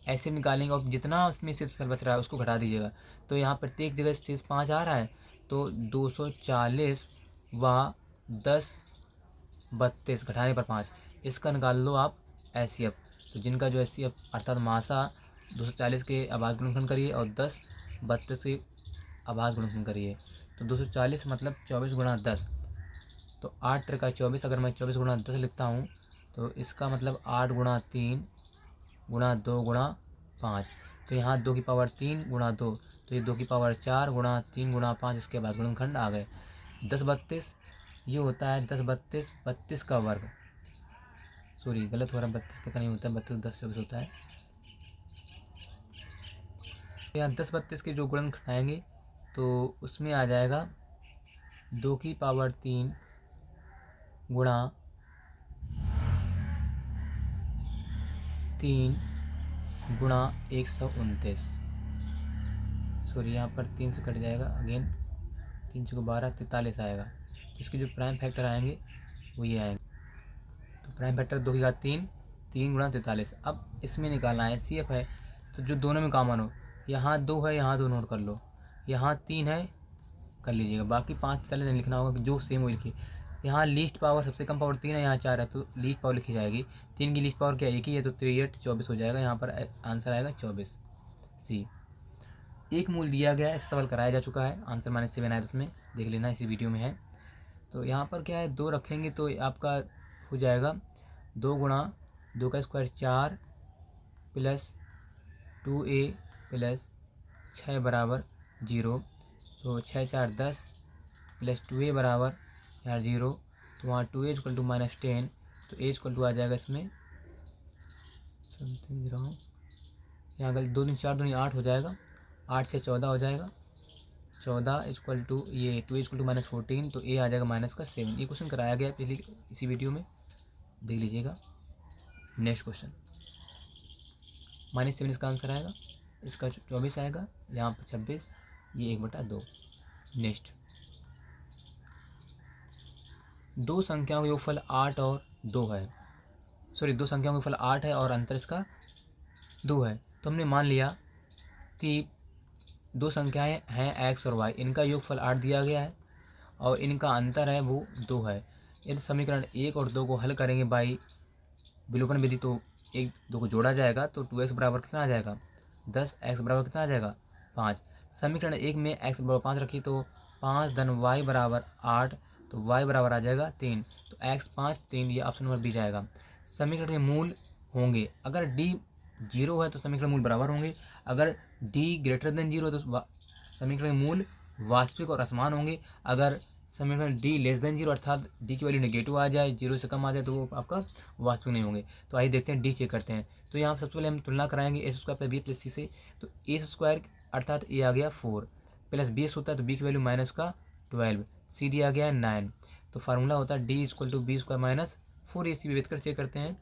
ऐसे निकालेंगे और जितना उसमें शेष बच रहा है उसको घटा दीजिएगा। तो यहाँ प्रत्येक जगह शेष 5 आ रहा है, तो 240 व 10 32 घटाने पर 5, इसका निकाल लो आप एचसीएफ। तो जिनका जो एचसीएफ अर्थात मासा 240 के आभास गुणनखंड करिए और 10 32 के आभास गुणनखंड करिए। तो 240 मतलब 24 गुणा 10, तो 8 त्रिका 24। अगर मैं 24 गुणा 10 लिखता हूँ तो इसका मतलब 8 गुणा 3 गुणा 2 गुणा 5। तो यहाँ 2 की पावर 3 गुणा 2, तो ये 2 की पावर 4 गुणा 3 गुणा 5, इसके बाद गुणनखंड आ गए। 10 32 ये होता है 10 32 32 का वर्ग, सॉरी गलत हो रहा है, 32 तक नहीं होता है, 32 10 24 होता है। यहाँ 10 32 के जो गुणनखंड आएंगे तो उसमें आ जाएगा 2 की पावर 3 गुणा 3 गुणा 129, सॉरी यहाँ पर 3 से कट जाएगा, अगेन 3 से 12 43 आएगा। इसके जो प्राइम फैक्टर आएंगे वो ये आएंगे। तो प्राइम फैक्टर 2 की घात 3 3 गुणा 43। अब इसमें निकालना है सी एफ है, तो जो दोनों में कॉमन हो, यहाँ 2 है यहाँ 2 नोट कर लो, यहाँ 3 है कर लीजिएगा, बाकी 5 43 नहीं लिखना होगा, जो सेम वही लिखिए। यहाँ लीस्ट पावर सबसे कम पावर 3 है, यहाँ 4 है, तो लीस्ट पावर लिखी जाएगी। 3 की लीस्ट पावर क्या एक ही है, तो 3 8 24 हो जाएगा। यहाँ पर आंसर आएगा 24 सी। एक मूल दिया गया है, सवाल कराया जा चुका है, आंसर -7 आया, उसमें देख लेना, इसी वीडियो में है। तो यहाँ पर क्या है 2 रखेंगे तो आपका हो जाएगा 2 गुणा 2 का स्क्वायर 4 प्लस 2a प्लस 6 बराबर 0। तो 6 4 10 प्लस 2a बराबर यार 0। तो वहाँ 2a इक्वल टू -10, तो a इक्वल टू आ जाएगा इसमें समथिंग रॉन्ग, यहाँ गलत, 2 दूनी 4 दूनी 8 हो जाएगा, 8 से 14 हो जाएगा, 14 इक्वल टू ये 2 इक्वल टू -14, तो a आ जाएगा -7। ये क्वेश्चन कराया गया पहले इसी वीडियो में, देख लीजिएगा। नेक्स्ट क्वेश्चन -7 इसका आंसर आएगा, इसका 24 आएगा, यहाँ पर 26, ये 1/2। नेक्स्ट, दो संख्याओं का योगफल 8 और 2 है, सॉरी 2 संख्याओं का योगफल 8 है और अंतर इसका 2 है। तो हमने मान लिया कि 2 संख्याएं हैं x और y, इनका योगफल 8 दिया गया है और इनका अंतर है वो 2 है। यदि समीकरण 1 और 2 को हल करेंगे बाई विलोपन विधि, तो 1 2 को जोड़ा जाएगा, तो 2x बराबर कितना आ जाएगा 10, x बराबर कितना आ जाएगा 5। समीकरण 1 में x बराबर 5 रखी, तो 5 धन y बराबर 8, तो y बराबर आ जाएगा 3, तो x 5 3, ये ऑप्शन नंबर बी जाएगा। समीकरण के मूल होंगे, अगर d 0 है तो समीकरण मूल बराबर होंगे, अगर d ग्रेटर देन 0 है तो समीकरण मूल वास्तविक और असमान होंगे, अगर समीकरण d लेस देन 0 अर्थात d की वैल्यू नेगेटिव आ जाए, 0 से कम आ जाए, तो वो आपका वास्तविक नहीं होंगे। तो आइए देखते हैं d चेक करते हैं। तो यहाँ सबसे पहले हम तुलना कराएंगे A square plus B plus सी से। तो ए स्क्वायर अर्थात ए आ गया 4 प्लस बी होता है, तो बी की वैल्यू -12, सी डी आ गया है 9। तो फार्मूला होता है D equal to B square -4। A C विवेद कर चेक करते हैं।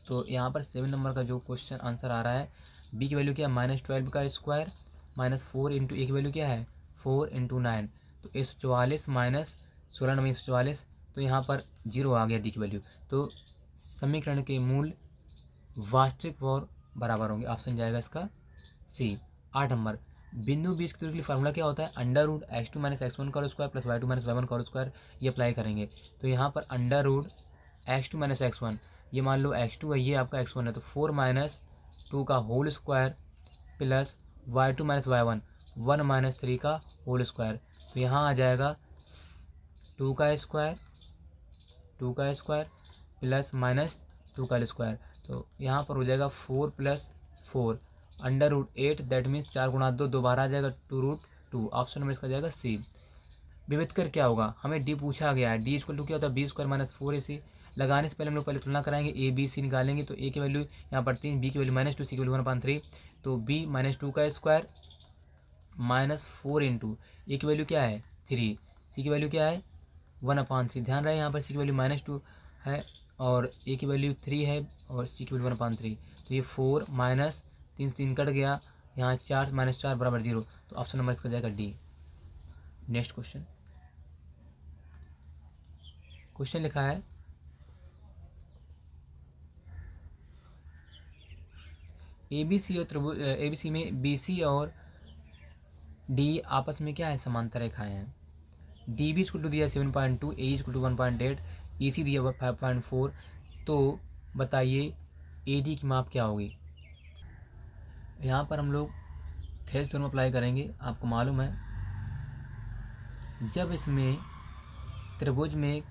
तो यहाँ पर 7 नंबर का जो क्वेश्चन आंसर आ रहा है, बी की वैल्यू क्या है -12 का स्क्वायर -4 इंटू ए की वैल्यू क्या है 4 इंटू 9, तो 144 -16 नंबर 144, तो यहाँ पर 0 आ गया डी की वैल्यू। तो समीकरण के मूल वास्तविक और बराबर होंगे, ऑप्शन जाएगा इसका सी। 8 नंबर, बिंदु बीच की दूरी के लिए फार्मूला क्या होता है, √x2 - x1 का स्क्वायर प्लस y2 - y1 का स्क्वायर, ये अप्लाई करेंगे। तो यहाँ पर √x2 - x1, ये मान लो x2 है, ये आपका x1 है, तो 4 - 2 का whole square plus y2 - y1 1 - 3 का होल स्क्वायर, तो यहाँ आ जाएगा 2 का स्क्वायर प्लस -2 का स्क्वायर, तो यहाँ पर हो जाएगा 4 + 4 √8, दैट मीन्स 4 गुणा 2 दोबारा आ जाएगा 2√2, ऑप्शन नंबर इसका जाएगा सी। विविध कर क्या होगा, हमें डी पूछा गया है, डी इक्वल टू क्या होता है बी स्क्वायर -4ac। लगाने से पहले हम लोग पहले तुलना कराएंगे, ए बी सी निकालेंगे, तो ए की वैल्यू यहाँ पर 3, बी की वैल्यू -2, सी की वैल्यू 1/3, तो बी -2 का स्क्वायर -4 इंटू ए की वैल्यू क्या है 3, सी की वैल्यू क्या है 1/3। ध्यान रहे यहाँ पर सी की वैल्यू -2 है और ए की वैल्यू 3 है और सी की वैल्यू 1/3, तो ये 4 -3 से 3 कट गया, यहाँ 4 - 4 बराबर 0, तो ऑप्शन नंबर इसका जाएगा डी। नेक्स्ट क्वेश्चन क्वेश्चन लिखा है ABC और त्रिभुज ABC में BC और D आपस में क्या है, समांतर रेखाएं हैं। DB इक्वल टू दिया 7.2, AE इक्वल टू 1.8, EC दिया 5.4। तो बताइए AD की माप क्या होगी। यहाँ पर हम लोग थेल्स थ्योरम अप्लाई करेंगे। आपको मालूम है जब इसमें त्रिभुज में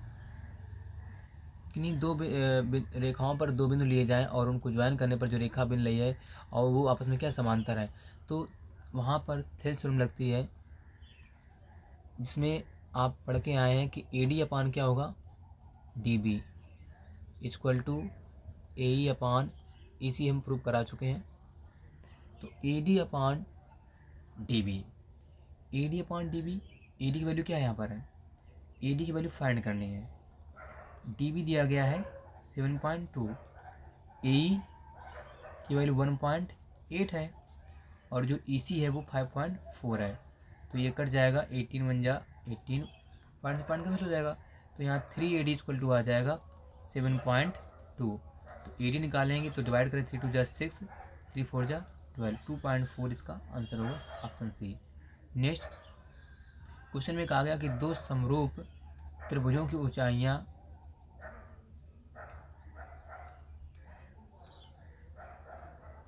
किन्हीं दो रेखाओं पर दो बिंदु लिए जाएं और उनको ज्वाइन करने पर जो रेखा बन रही है और वो आपस में क्या समांतर है, तो वहाँ पर थेल्स थ्योरम लगती है, जिसमें आप पढ़ के आए हैं कि AD अपान क्या होगा, DB equal to AE upon EC हम प्रूव करा चुके हैं। तो AD upon DB, AD upon DB, AD की वैल्यू क्या है यहाँ पर है, AD की वैल्यू फाइंड करनी है। DB दिया गया है 7.2, AE की वैल्यू 1.8 है और जो EC है वो 5.4 है। तो ये कट जाएगा, 18 बन जा 18 पॉइंट से पॉइंट कैंसिल हो जाएगा। तो यहाँ 3AD इक्वल टू आ जाएगा 7.2। तो AD निकालेंगे तो डिवाइड करें, 3 2 जा 6, 3 4 जा 12, 2.4 इसका आंसर होगा ऑप्शन सी। नेक्स्ट क्वेश्चन में कहा गया कि दो समरूप त्रिभुजों की ऊंचाइयाँ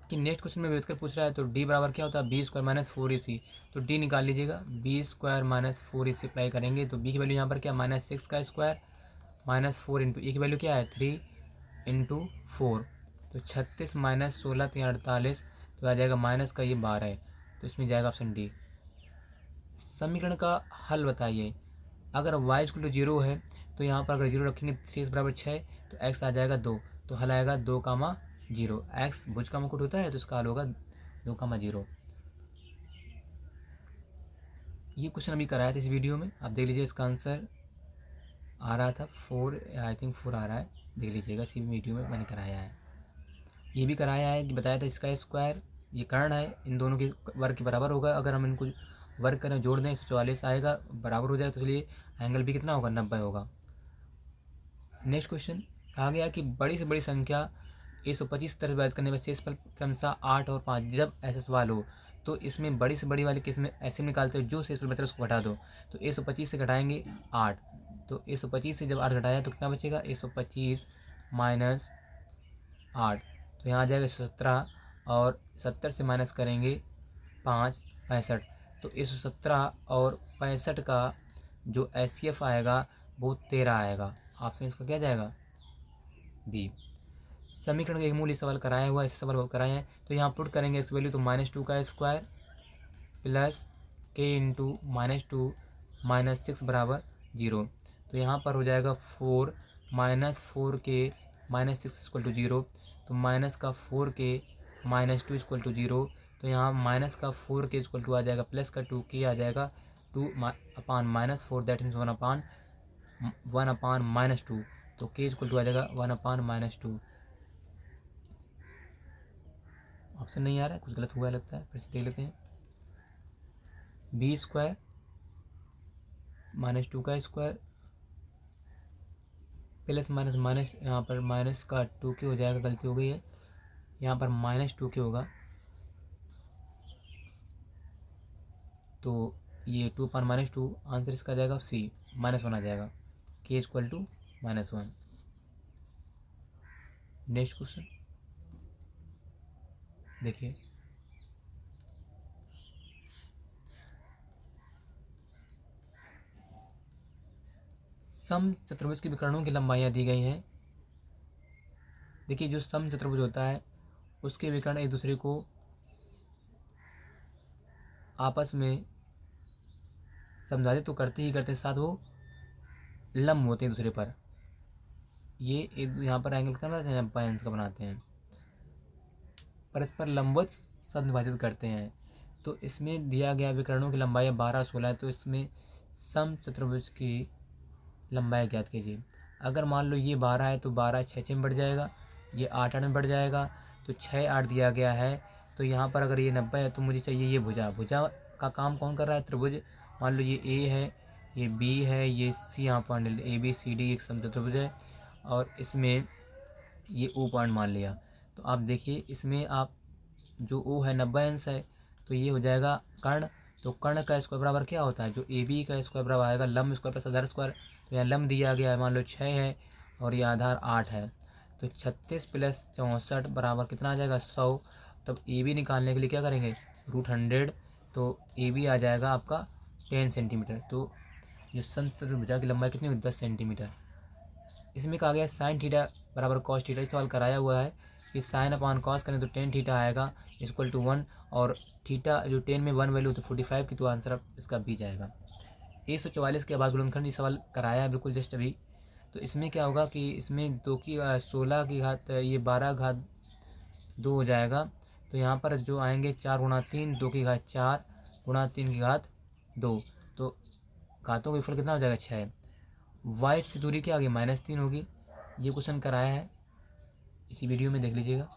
कि नेक्स्ट क्वेश्चन में वेद कर पूछ रहा है। तो D बराबर क्या होता है, B स्क्वायर माइनस 4AC। तो D निकाल लीजिएगा, B square minus 4AC apply करेंगे तो B की वैल्यू यहाँ पर क्या, -6 का स्क्वायर माइनस 4 इंटू A की वैल्यू क्या है 3 इंटू 4। तो 36 माइनस 16 3 48, तो आ जाएगा माइनस का ये 12 है। तो इसमें जाएगा ऑप्शन डी। समीकरण का हल बताइए। अगर y इक्वल टू 0 है तो यहाँ पर अगर 0 रखेंगे 3x बराबर 6, तो x आ जाएगा 2। तो हल आएगा 2,0। x भुज का मुकुट होता है तो इसका हल होगा 2,0। ये क्वेश्चन अभी कराया था इस वीडियो में, आप देख लीजिए। इसका आंसर आ रहा था 4, आई थिंक 4 आ रहा है, देख लीजिएगा। इसी वीडियो में मैंने कराया है। ये भी कराया है कि बताया था इसका स्क्वायर, ये कर्ण है, इन दोनों के वर्ग के बराबर होगा। अगर हम इनको वर्ग करें, जोड़ दें, 144 आएगा, बराबर हो जाएगा। तो इसलिए एंगल भी कितना होगा, 90 होगा। नेक्स्ट क्वेश्चन कहा गया कि बड़ी से बड़ी संख्या 125 तरह विभाजित करने पर शेषफल क्रमशः 8 और 5। जब ऐसा सवाल हो तो इसमें बड़ी से बड़ी वाले केस में ऐसे निकालते हो, जो शेषफल बचा उसको घटा दो। तो 125 से घटाएंगे 8, तो 125 से जब 8 घटाया तो कितना बचेगा, 125 माइनस 8, तो यहाँ आ जाएगा 117। और 70 से माइनस करेंगे 5, 65। तो 117 और 65 का जो HCF आएगा वो 13 आएगा। ऑप्शन इसका क्या जाएगा, बी। समीकरण का एक मूल सवाल कराया हुआ, ऐसे सवाल कराए हैं। तो यहाँ पुट करेंगे इस वैल्यू, तो -2 का स्क्वायर प्लस k इंटू -2 -6 बराबर 0। तो यहाँ पर हो जाएगा 4 -4k -6 इक्वल टू 0। तो माइनस का 4k -2 इक्वल टू 0। तो यहाँ माइनस का 4k इक्वल टू आ जाएगा, प्लस का 2k आ जाएगा, 2 अपान -4, दैट मीन्स 1 अपान -2। तो k इक्वल टू आ जाएगा 1 अपान -2। ऑप्शन नहीं आ रहा है, कुछ गलत हुआ लगता है, फिर से देख लेते हैं। B स्क्वायर -2 का स्क्वायर प्लस माइनस माइनस, यहाँ पर माइनस का 2k हो जाएगा, गलती हो गई है, यहाँ पर -2k होगा। तो ये 2 अपान -2, आंसर इसका आ जाएगा C, -1 आ जाएगा, k equal to -1। Next question देखिए। सम चतुर्भुज के विकर्णों की लंबाइयाँ दी गई हैं। देखिए जो सम चतुर्भुज होता है उसके विकर्ण एक दूसरे को आपस में समझाते तो करते ही करते, साथ वो लंब होते हैं दूसरे पर। ये एक यहाँ पर एंगल कितना बनाते हैं, 90 अंश का बनाते हैं, परस्पर लंबवत समद्विभाजित करते हैं। तो इसमें दिया गया विकर्णों की लंबाई 12 16 है। तो इसमें सम चतुर्भुज की लंबाई ज्ञात कीजिए। अगर मान लो ये 12 है तो 12 6 6 में बढ़ जाएगा, ये 8 8 में बढ़ जाएगा। तो 6 8 दिया गया है। तो यहाँ पर अगर ये 90 है तो मुझे चाहिए ये भुजा। भुजा का काम कौन कर रहा है, त्रिभुज। मान लो ये ए है, ये बी है, ये सी यहाँ point A B C D एक समचतुर्भुज है, और इसमें ये ओ पॉइंट मान लिया। तो आप देखिए इसमें आप जो ओ है 90 अंश है, तो ये हो जाएगा कर्ण। तो कर्ण का स्क्वायर बराबर क्या होता है, जो ए बी का स्क्वायर बराबर आएगा लंब स्क्वायर प्लस आधार स्क्वायर। तो यहाँ लंब दिया गया है, मान लो 6 है और ये आधार 8 है, तो 36 प्लस 64 बराबर कितना आ जाएगा 100। तब ए बी निकालने के लिए क्या करेंगे, √100। तो ए बी आ जाएगा आपका 10 सेंटीमीटर। तो जो समचतुर्भुज की लंबाई कितनी होगी 10 सेंटीमीटर। इसमें कहा गया साइन थीटा बराबर कॉस थीटा, सवाल कराया हुआ है कि साइन अपान कॉस करें तो टेन थीटा आएगा इक्वल टू 1, और थीटा जो 10 में 1 वैल्यू तो 45 की, तो आंसर इसका बी जाएगा। 144 के बाद गुणनखंड ये सवाल कराया है बिल्कुल जस्ट अभी। तो इसमें क्या होगा कि इसमें 2 की 16 की घात ये 12 घात 2 हो जाएगा। तो यहाँ पर जो आएंगे 4 गुणा 3, 2 की घात 4 गुणा 3 की घात 2, तो घातों का फल कितना हो जाएगा 6। वाई से दूरी क्या होगी -3 होगी। ये क्वेश्चन कराया है, इसी वीडियो में देख लीजिएगा।